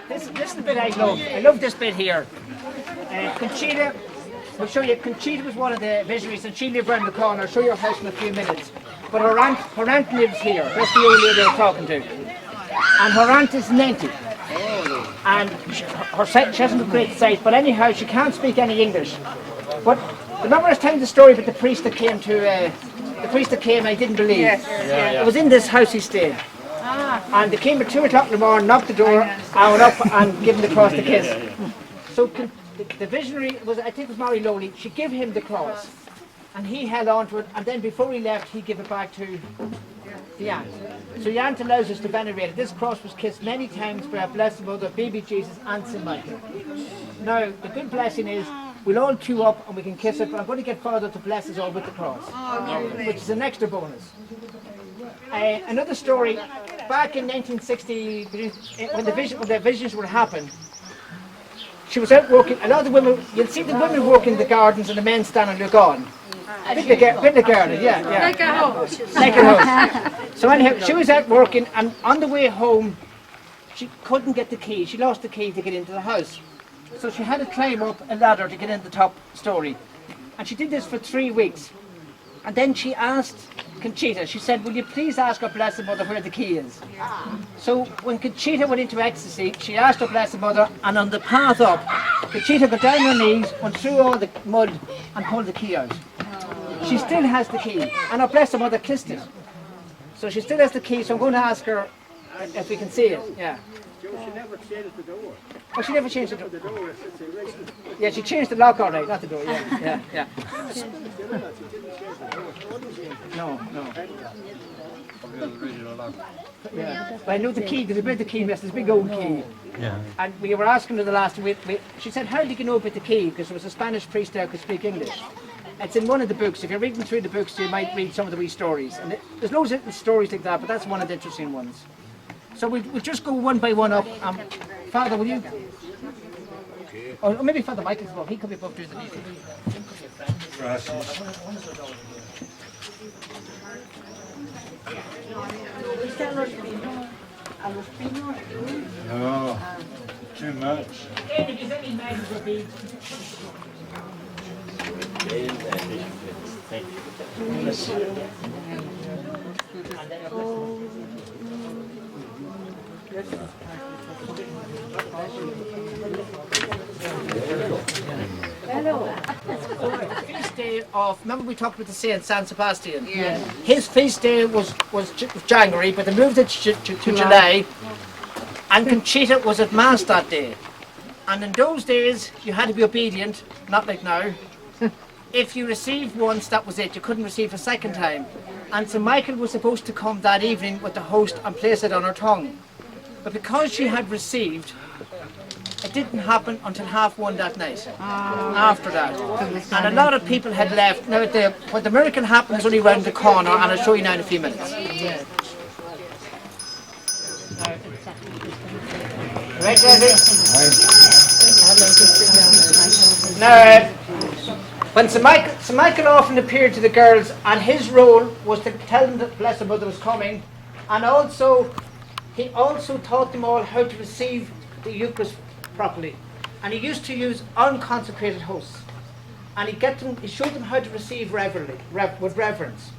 this is the bit I love. I love this bit here. Conchita, we'll show you. Conchita was one of the visionaries, and she lived around the corner. I'll show you her house in a few minutes. But her aunt lives here. That's the old lady I was talking to. And her aunt is 90. And she hasn't a great sight, but anyhow, she can't speak any English. But remember I was telling the story about the priest that came and I didn't believe. Yes. Yeah. It was in this house he stayed. And they came at 2 o'clock in the morning, knocked the door, I went up and gave him the cross to kiss. So the visionary was, I think it was Mary Loney, she gave him the cross. And he held on to it, and then before he left, he gave it back to the aunt. So the aunt allows us to venerate it. This cross was kissed many times by our Blessed Mother, baby Jesus, and St. Michael. Now, the good blessing is, we'll all queue up and we can kiss it, but I'm going to get Father to bless us all with the cross, which is an extra bonus. Another story, back in 1960, when the visions were happening, she was out working. A lot of the women, you'll see the women work in the gardens and the men stand and look on. Bit of garden, yeah. Like a house. Like a house. So anyhow, she was out working, and on the way home, she couldn't get the key. She lost the key to get into the house. So she had to climb up a ladder to get in the top story. And she did this for 3 weeks. And then she asked Conchita, she said, will you please ask our Blessed Mother where the key is? So when Conchita went into ecstasy, she asked our Blessed Mother, and on the path up, Conchita got down on her knees, went through all the mud, and pulled the key out. She still has the key, and our Blessed Mother kissed it. So she still has the key, so I'm going to ask her if we can see it. Yeah. She never changed the door. Oh, she never changed the door. The door is original. Yeah, she changed the lock all right, not the door. Yeah. No. Yeah, but I know the key. There's a bit of the key. There's a big old key. Yeah. And we were asking her the last week. She said, "How did you know about the key?" Because there was a Spanish priest there who could speak English. It's in one of the books. If you're reading through the books, you might read some of the wee stories. And there's loads of little stories like that, but that's one of the interesting ones. So we'll just go one by one up. Father, will you? Or maybe Father Michael's above. He could be above doing the meeting. No, too much. Feast day of, remember we talked about the Saint San Sebastian? Yeah. His feast day was January, but they moved it to July. And Conchita was at Mass that day. And in those days, you had to be obedient, not like now. If you received once, that was it. You couldn't receive a second time. And St. Michael was supposed to come that evening with the host and place it on her tongue. But because she had received, it didn't happen until 1:30 that night. After that. And a lot of people had left. Now, when the miracle happened, it's only round the corner, and I'll show you now in a few minutes. Right, David? Now, when St. Michael often appeared to the girls, and his role was to tell them that Blessed Mother was coming, and he also taught them all how to receive the Eucharist properly. And he used to use unconsecrated hosts. And he showed them how to receive with reverence.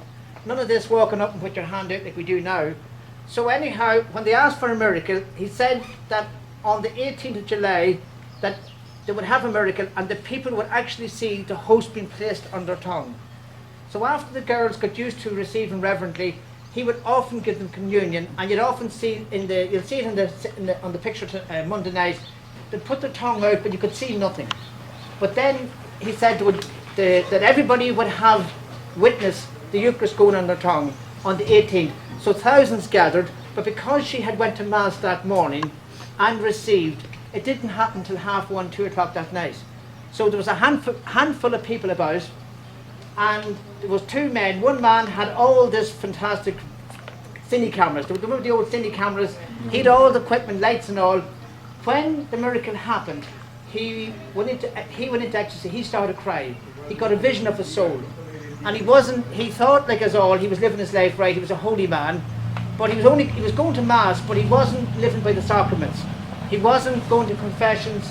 None of this walking up and put your hand out like we do now. So anyhow, when they asked for a miracle, he said that on the 18th of July, that they would have a miracle, and the people would actually see the host being placed on their tongue. So after the girls got used to receiving reverently, he would often give them communion, and you'd often see you'll see it on the picture Monday night. They'd put their tongue out, but you could see nothing. But then he said that everybody would have witnessed the Eucharist going on their tongue on the 18th. So thousands gathered, but because she had went to Mass that morning and received, it didn't happen till 1:30, 2 o'clock that night. So there was a handful of people about, and there was two men. One man had all this fantastic cine cameras. Remember the old cine cameras? He had all the equipment, lights and all. When the miracle happened, he went into ecstasy. He started crying. He got a vision of his soul. And he thought like us all, he was living his life right, he was a holy man, but he was going to Mass, but he wasn't living by the sacraments. He wasn't going to confessions,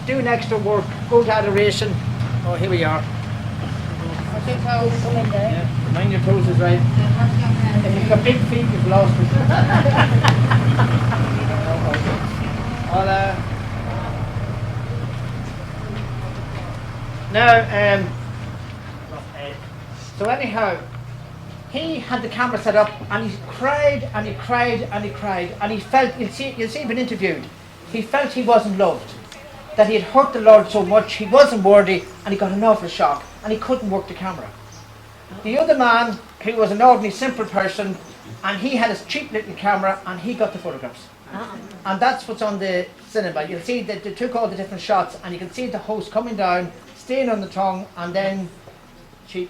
doing extra work, going to adoration. Oh, here we are. Yeah, mind your toes is right. If you've got big feet, you've lost it. So anyhow, he had the camera set up, and he cried and he cried and he cried, and he felt, you'll see him been interviewed, he felt he wasn't loved, that he had hurt the Lord so much, he wasn't worthy, and he got an awful shock, and he couldn't work the camera. The other man, who was an ordinary simple person, and he had his cheap little camera, and he got the photographs. And that's what's on the cinema. You'll see that they took all the different shots, and you can see the host coming down, staying on the tongue, and then she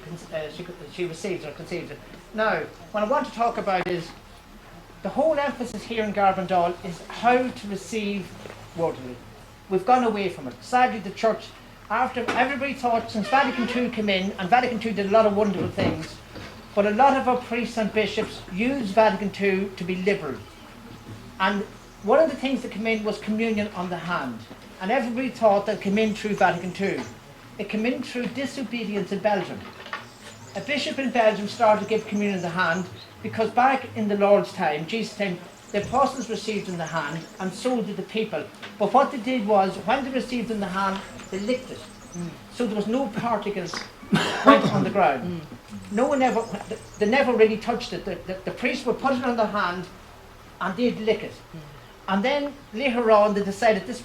receives or conceives it. Now, what I want to talk about is the whole emphasis here in Garabandal is how to receive worthily. We've gone away from it. Sadly, the church, after everybody thought, since Vatican II came in, and Vatican II did a lot of wonderful things, but a lot of our priests and bishops used Vatican II to be liberal. And one of the things that came in was communion on the hand. And everybody thought that came in through Vatican II. It came in through disobedience in Belgium. A bishop in Belgium started to give communion in the hand because back in the Lord's time, Jesus' time, the apostles received in the hand and so did the people. But what they did was, when they received in the hand, they licked it. So there was no particles went on the ground. No one ever, they never really touched it. The priest would put it on their hand and they'd lick it. And then later on they decided this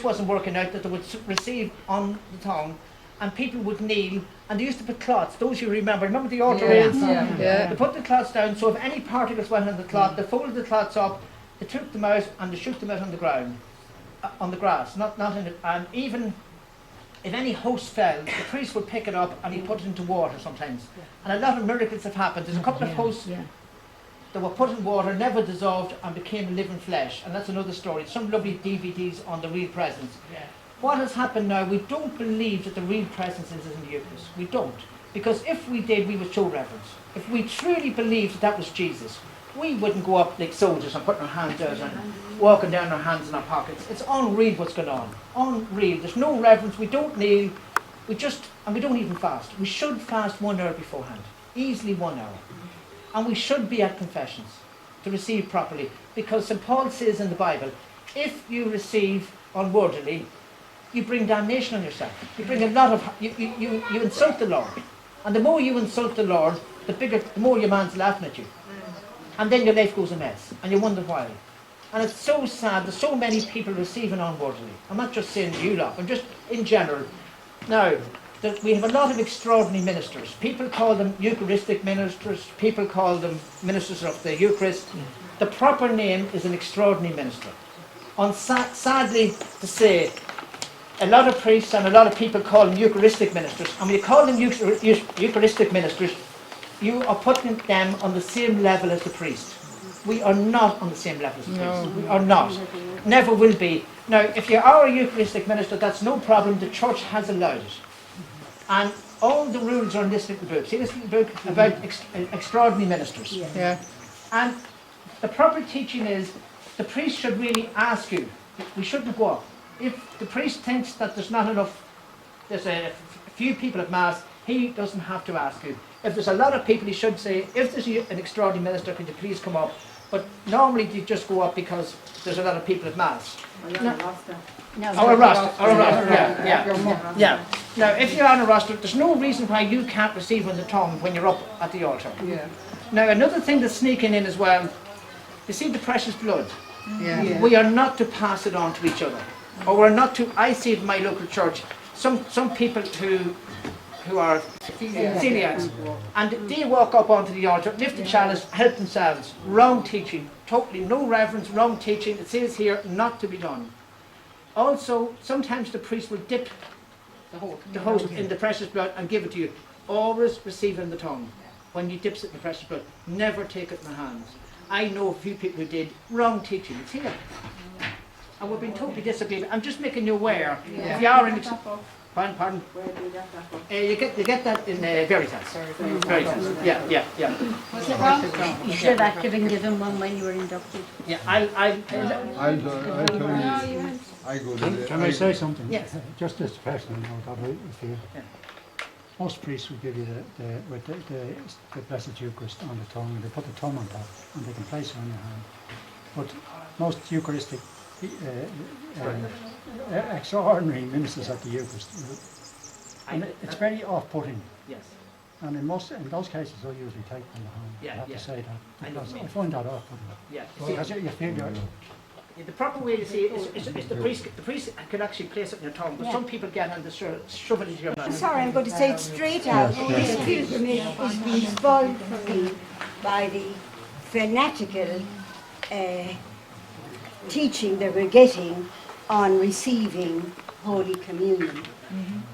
wasn't working out, that they would receive on the tongue, and people would kneel, and they used to put cloths. Those you remember the altar rails? Yeah. They put the cloths down, so if any particles went on the cloth, they folded the cloths up, they took them out, and they shook them out on the ground, on the grass, not in it. And even if any host fell, the priest would pick it up and he'd put it into water sometimes. And a lot of miracles have happened. There's a couple of hosts that were put in water, never dissolved, and became living flesh. And that's another story. Some lovely DVDs on the real presence. What has happened now, we don't believe that the real presence is in the Eucharist. We don't. Because if we did, we would show reverence. If we truly believed that was Jesus, we wouldn't go up like soldiers and putting our hands out and walking down our hands in our pockets. It's unreal what's going on. Unreal. There's no reverence. We don't kneel. And we don't even fast. We should fast 1 hour beforehand. Easily 1 hour. And we should be at confessions to receive properly. Because St. Paul says in the Bible, if you receive unworthily, you bring damnation on yourself. You bring a lot of, you insult the Lord. And the more you insult the Lord, the more your man's laughing at you. And then your life goes a mess. And you wonder why. And it's so sad, there's so many people receiving unworthily. I'm not just saying you lot, I'm just in general. Now, we have a lot of extraordinary ministers. People call them Eucharistic ministers, people call them ministers of the Eucharist. The proper name is an extraordinary minister. Sadly to say, a lot of priests and a lot of people call them Eucharistic ministers. And when you call them Eucharistic ministers, you are putting them on the same level as the priest. We are not on the same level as the priest. We are not. Never will be. Now, if you are a Eucharistic minister, that's no problem. The church has allowed it. And all the rules are in this little book. See this little book about extraordinary ministers? Yeah. And the proper teaching is the priest should really ask you. We shouldn't go up. If the priest thinks that there's not enough, there's a few people at Mass, he doesn't have to ask you. If there's a lot of people, he should say, if there's an extraordinary minister, could you please come up? But normally they just go up because there's a lot of people at Mass. No, Or a roster, yeah. Now, if you're on a roster, there's no reason why you can't receive on the tongue when you're up at the altar. Yeah. Now, another thing that's sneaking in as well, you see the precious blood? Yeah. We are not to pass it on to each other. Or we're not to, I see it in my local church, some people who are celiacs, and they walk up onto the altar, lift the chalice, help themselves. Wrong teaching, totally no reverence, wrong teaching. It says here not to be done. Also, sometimes the priest will dip the host in the precious blood and give it to you. Always receive it in the tongue. When you dip it in the precious blood, never take it in the hands. I know a few people who did wrong teaching. It's here. And we've been totally disobedient. I'm just making you aware. If you are in pardon? You get that in Veritas. Veritas. Yeah. Was it wrong? You should have actually been given one when you were inducted. Yeah, Can I say something? Yes. Just as a personal note, I with you. Yeah. Most priests will give you the Blessed Eucharist on the tongue, and they put the tongue on top, and they can place it on your hand. But most Eucharistic, extraordinary ministers at the Eucharist, and it's very off-putting. Yes. And in those cases, I usually take them home. Yeah, I have yeah. to say that, I know because what you I mean. find that off-putting. Yeah. Because you feel you're... The proper way to see it is the priest can actually place it in your tongue, but some people get and shove it into your mouth. Sorry, I'm going to say it straight out. This pilgrimage is being spoiled for me by the fanatical teaching that we're getting on receiving Holy Communion.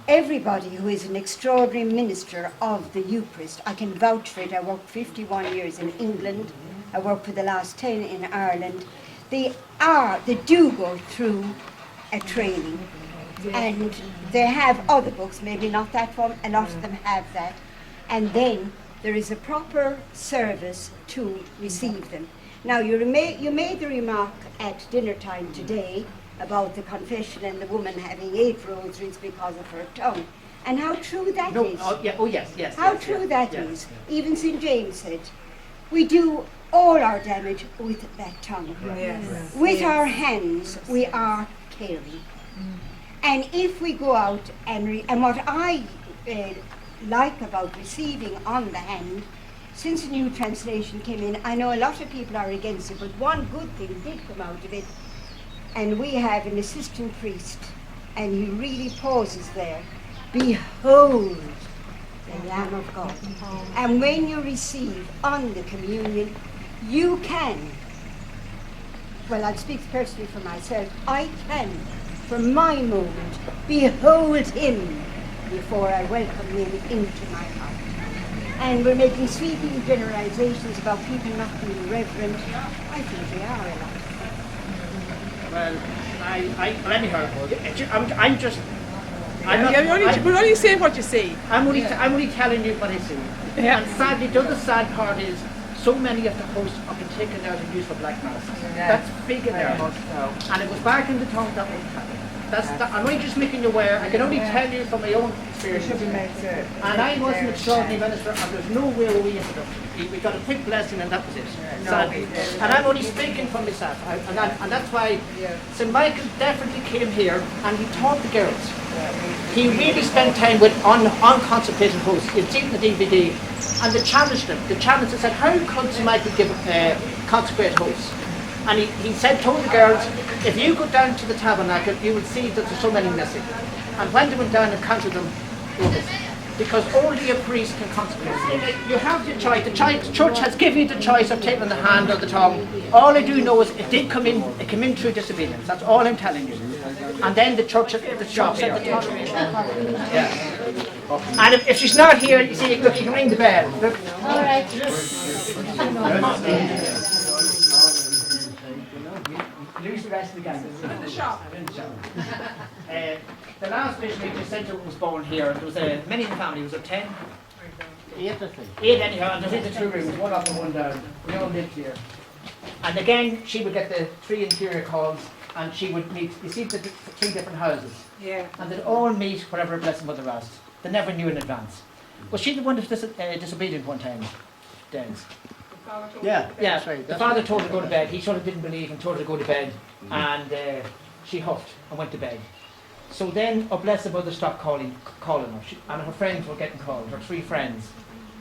Everybody who is an extraordinary minister of the Eucharist, I can vouch for it. I worked 51 years in England. I worked for the last 10 in Ireland. They do go through a training, and they have other books, maybe not that one, a lot of them have that, and then there is a proper service to receive them. Now you made the remark at dinner time today about the confession and the woman having 8 rosaries because of her tongue, and how true that is. Yes. How true that is. Even St. James said, we do all our damage with that tongue. Yes. With our hands, we are caring. And if we go out and what I like about receiving on the hand, since the new translation came in, I know a lot of people are against it, but one good thing did come out of it, and we have an assistant priest, and he really pauses there. Behold the Lamb of God. And when you receive on the communion, you can, well, I'll speak personally for myself, I can, for my moment, behold him before I welcome him into my heart. And we're making sweeping generalizations about people not being reverent. I think they are a lot. Well, anyhow, I'm just... We're only saying what you see. I'm only telling you what I see. Yeah. And sadly, the other sad part is so many of the hosts have been taken out and used for black mass. That's big in there. And it was back in the tongue that wouldn't happen. I'm only just making you aware. I can only tell you from my own experience. And I was an extraordinary minister, and there's no real way introduction. We got a quick blessing, and that was it. Sadly. And I'm only speaking for myself. And that's why St. Michael definitely came here, and he taught the girls. He really spent time with unconsecrated hosts. You'd seen the DVD, and they challenged them. They challenged and said, how could St. Michael give consecrated hosts? And he told the girls, if you go down to the tabernacle, you will see that there's so many missing. And when they went down and counted them, they were missing. Because only a priest can consecrate. You have your choice. The church has given you the choice of taking the hand or the tongue. All I do know is it did come in. It came in through disobedience. That's all I'm telling you. And then the church said the tongue. Yeah. And if she's not here, you see, look, you can ring the bell. Look. All right. Lose the rest of the gang. In the shop. The last missionary centre was born here. There was many in the family. Was there 10? 8, I think. 8 anyhow, and there's in the 2 rooms, one up and one down. We all lived here. And again, she would get the 3 interior calls, and she would meet, you see the 3 different houses. Yeah. And they'd all meet wherever her Blessed Mother asked. They never knew in advance. Was she the one that was disobedient one time, Dennis? father told Yeah, her to bed. yeah, sorry. The father told her to go to bed. He sort of didn't believe and told her to go to bed. And she huffed and went to bed. So then, oh bless the mother, stopped calling her. And her friends were getting called, her 3 friends.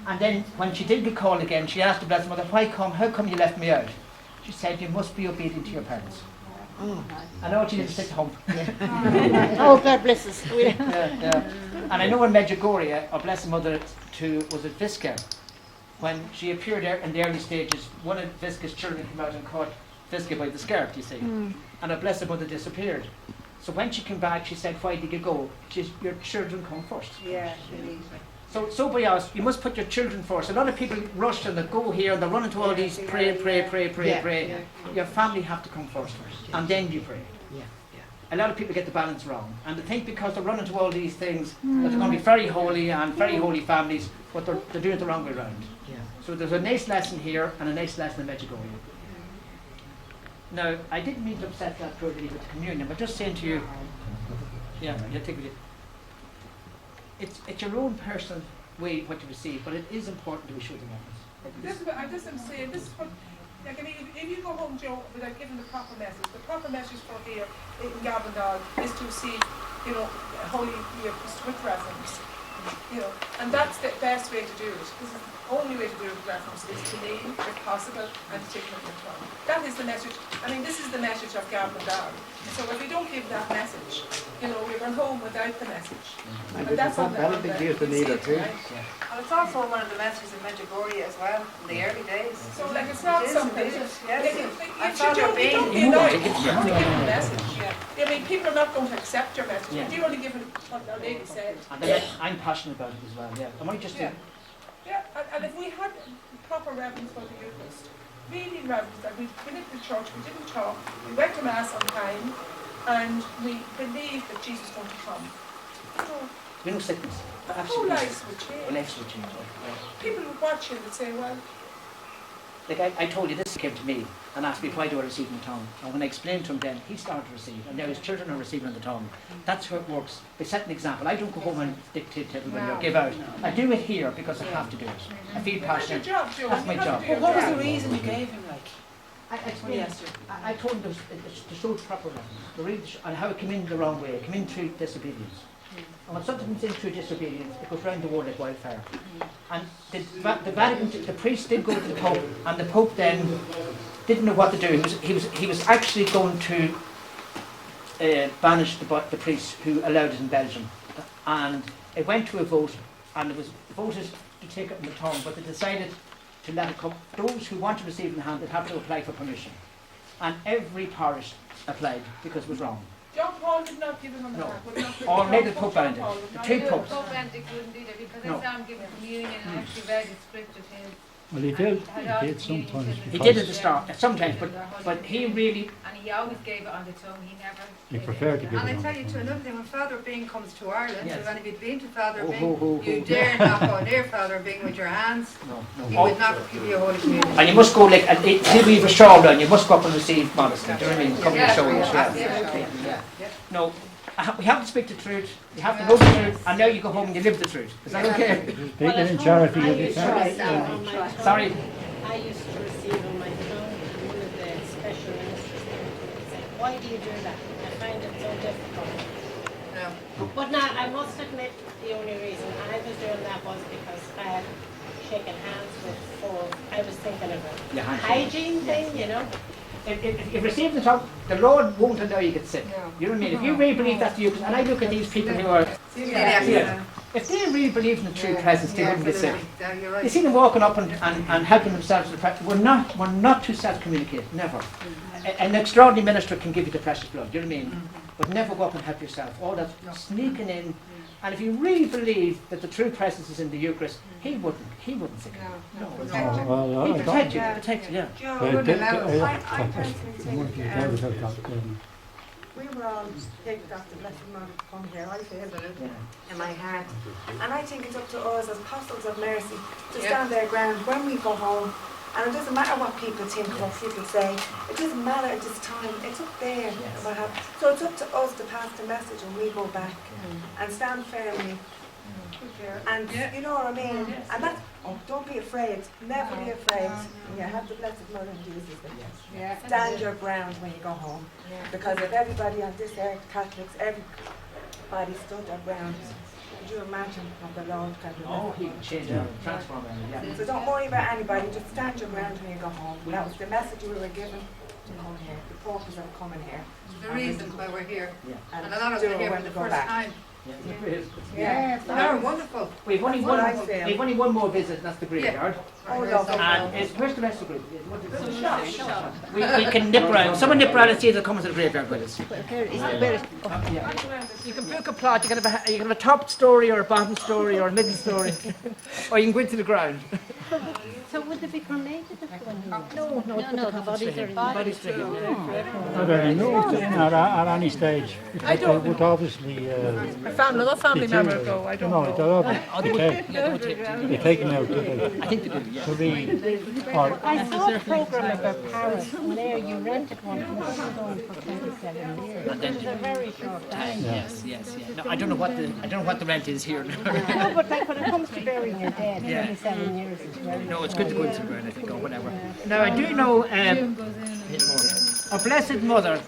And then when she did get called again, she asked the blessed mother, how come you left me out? She said, you must be obedient to your parents. I know she didn't stick to home. Oh, God bless us. Yeah. And I know in Medjugorje, our blessed mother was at Visca. When she appeared there in the early stages, one of Visca's children came out and caught Visca by the scarf, you see. And our blessed mother disappeared. So when she came back, she said, why did you go? She said, your children come first. Yeah. So by us, you must put your children first. A lot of people rush and they go here and they run into all these pray. Your family have to come first. And then you pray. A lot of people get the balance wrong. And they think because they run into all these things that they're going to be very holy and very holy families, but they're doing it the wrong way around. So there's a nice lesson here and a nice lesson in Medjugorje. Now, I didn't mean to upset that poor lady with the communion, but just saying to you, take it. It's your own personal way what you receive, but it is important to be sure the reference. I just am saying, this is what, like, I mean, if you go home, Joe, without giving the proper message for here in Garabandal is to receive, Holy Eucharist with reverence. And that's the best way to do it. This is the only way to do it with reference is to name, if possible, and to take it in your tongue. That is the message. I mean, this is the message of Garabandal. So if we don't give that message, we're going home without the message. And that's on the leader too. And it's also one of the messages in Medjugorje as well, in the early days. So like it's not something. I thought Don't be annoyed. You have to give them a message. I mean, people are not going to accept your message. But you only give it what our lady said. And then I'm passionate about it as well. Yeah, I might just do. Yeah, and if we had proper reverence for the Eucharist, really reverence that we went into the church, we didn't talk, we went to Mass on time, and we believed that Jesus was going to come. No sickness. The whole lives would change. Lives would change. People would watch you and say, well... Like I told you, this came to me and asked me, why do I receive in the tongue? And when I explained to him then, he started to receive. And now his children are receiving in the tongue. That's how it works. They set an example. I don't go home and dictate to everybody or give out. I do it here because I have to do it. I feel passionate. That's my job. Well, what was the reason you gave him, like? I told him to show proper reference, and how it came in the wrong way. It came in through disobedience. And when something comes in through disobedience, it goes round the world like wildfire. And the Vatican, the priest did go to the Pope, and the Pope then didn't know what to do. He was actually going to banish the priest who allowed it in Belgium. And it went to a vote, and it was voted to take it in the tongue, but they decided to let it come. Those who want to receive it in the hand, they'd have to apply for permission. And every parish applied because it was wrong. John Paul did not give him a No. hand. Or maybe the Pope banned it. The 2 popes. The Pope banned it, couldn't do that because No. I saw him give communion and actually read the scripture to him. Well, he did sometimes. He did at the start, sometimes, but he really... And he always gave it on the tongue, he never... He preferred to give And it I on tell the you tongue. too, another thing, when Father Bing comes to Ireland, Yes. and if you'd been to Father Oh, Bing, ho, ho, ho. you dare not go near Father Bing with your hands. No. He would not give you a Holy Communion. And you must go like, till we have a shawl on, you must go up and receive modestly. Do you know what I mean? Come to show you. No, we have to speak the truth, you have to know the truth, and now you go home and you live the truth. Is that okay? Speaking in charity, you'll be sorry. Sorry. I used to receive on my tongue, and one of the special ministers came to me and said, why do you do that? I find it so difficult. No. But now, I must admit, the only reason I was doing that was because I had shaken hands with 4. I was thinking of a hygiene thing, you know. If you receive the tongue, the Lord won't allow you to get sick. You know what I mean? If you really believe that's the Eucharist, and I look at these people who are... If they really believe in the true presence, they wouldn't get sick. You see them walking up and helping themselves to the presence. We're not too self-communicated, never. An extraordinary minister can give you the precious blood, do you know what I mean? But never go up and help yourself. All that sneaking in. And if you really believe that the true presence is in the Eucharist, he wouldn't sick you. No. He'd protect you, yeah. We were all begged off the Blessed Mother to come here. I feel it in my heart. And I think it's up to us as apostles of mercy to stand their ground when we go home. And it doesn't matter what people think, what people say. It doesn't matter at this time. It's up there. So it's up to us to pass the message when we go back and stand firmly And you know what I mean? And that's, don't be afraid. Never be afraid. You have the Blessed Mother and Jesus with you. Stand your ground when you go home. Because if everybody on this earth, Catholics, everybody stood their ground, could you imagine what the Lord can do? Oh, he can change it, transform it, yeah. So don't worry about anybody, just stand your ground when you go home. That was the message we were given to come here, the purpose of coming here. The reason why we're here. Yeah. And And a lot of do them it here when for the we go first back. time. Yeah. They're wonderful. We've only one more visit, and that's the graveyard. Oh, lovely. And where's the rest of the graveyard? We can nip around. Someone nip around and see if they're coming to the graveyard with us. You can book a plot. You can have a top story or a bottom story or a middle story, or you can go into the ground. So would they be cremated if No, the bodies are in. Bodies are in. Are they removed at any stage? I don't They would obviously. Another family member go, I don't No, know. they're taken out. I think they do, yeah. To read. I saw a programme about Paris, and there you rented one and it was on for 27 years. And then- It was a very short time. Yes. No, I don't know what the rent is here. No, but like when it comes to burying your dead, Yeah. 27 years is very No, it's good to go into the ground, I think, or whatever. Now, I do know our Blessed Mother,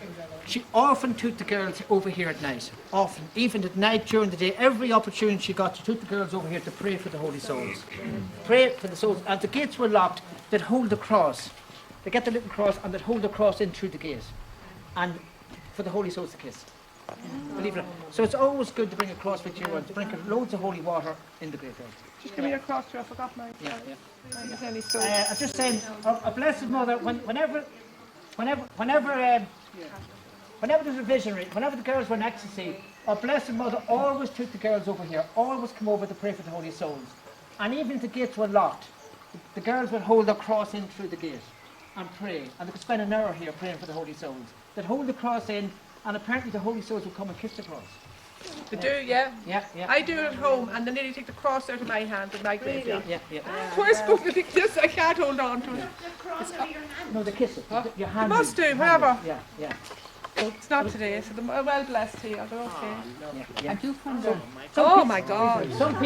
she often took the girls over here at night. Often. Even at night, during the day, every opportunity she got, she took the girls over here to pray for the holy souls. Pray for the souls. As the gates were locked, they'd hold the cross. They'd get the little cross and they'd hold the cross in through the gate. And for the holy souls to kiss. Believe it or not. So it's always good to bring a cross with you and sprinkle loads of holy water in the graveyard. Just give me your cross, I forgot mine. Yeah. Is any so? I was just saying, a Blessed Mother, whenever there's a visionary, whenever the girls were in ecstasy, our Blessed Mother always took the girls over here, always come over to pray for the holy souls. And even if the gates were locked, the girls would hold their cross in through the gate and pray. And they could spend an hour here praying for the holy souls. They'd hold the cross in, and apparently the holy souls would come and kiss the cross. They do, yeah. Yeah. I do it at home, and they nearly take the cross out of my hand in my graveyard. Yeah. Where's supposed to take this? I can't hold on to it. No, they kiss it. Your hand. They must do, whatever. Yeah. It's not today, so they're well blessed here. They're okay. Yeah. I do wonder. Oh my God. Some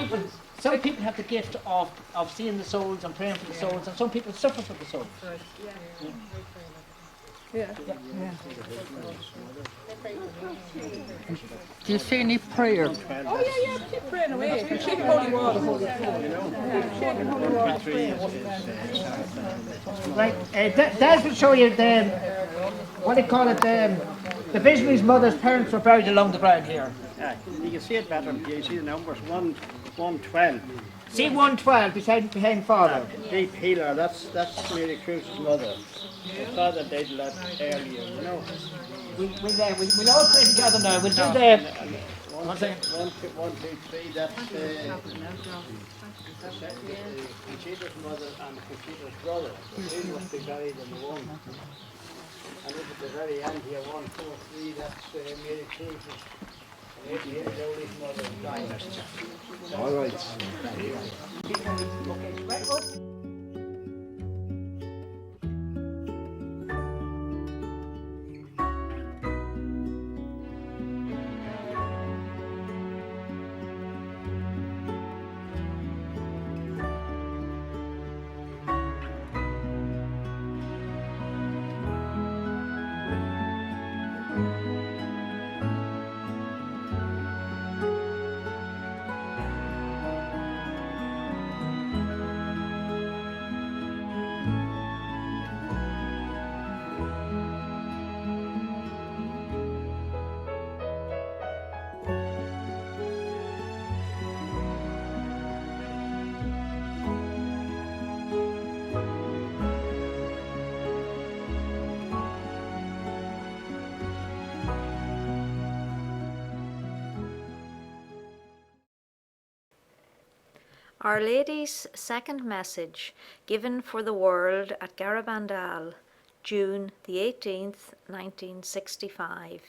people have the gift of seeing the souls and praying for the souls, and some people suffer for the souls. Yeah. Do you see any prayer? Oh yeah, keep praying away. Shake holy water. Right, Des will show you the, what do you call it, the visionary's mother's parents were buried along the ground here. Yeah, you can see it better. You see the numbers, 112. See 112 behind father. Deep healer, that's Mary Cruz's mother. Her father died a lot earlier, you know. We'll all pray together now. We'll do the... One second. 1, 2, 3, that's Conchita's mother and Conchita's brother. They must be buried in one. And look at the very end here, 1, 4, 3, that's Mary Cruz's. All right. Our Lady's second message given for the world at Garabandal, June the 18th, 1965.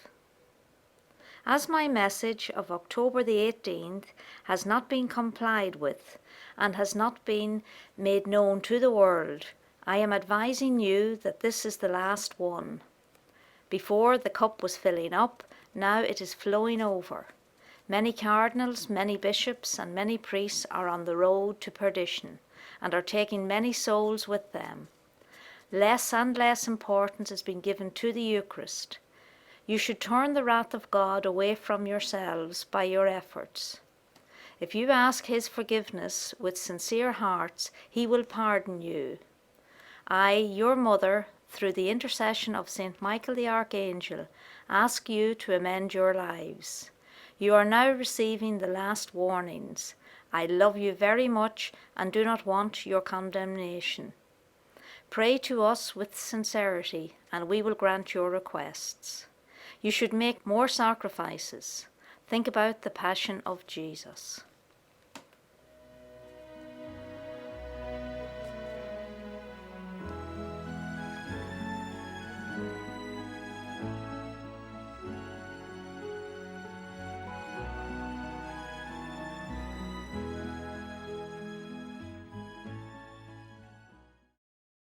As my message of October the 18th has not been complied with and has not been made known to the world, I am advising you that this is the last one. Before the cup was filling up, now it is flowing over. Many cardinals, many bishops, and many priests are on the road to perdition and are taking many souls with them. Less and less importance is being given to the Eucharist. You should turn the wrath of God away from yourselves by your efforts. If you ask His forgiveness with sincere hearts, He will pardon you. I, your mother, through the intercession of St. Michael the Archangel, ask you to amend your lives. You are now receiving the last warnings. I love you very much and do not want your condemnation. Pray to us with sincerity, and we will grant your requests. You should make more sacrifices. Think about the Passion of Jesus.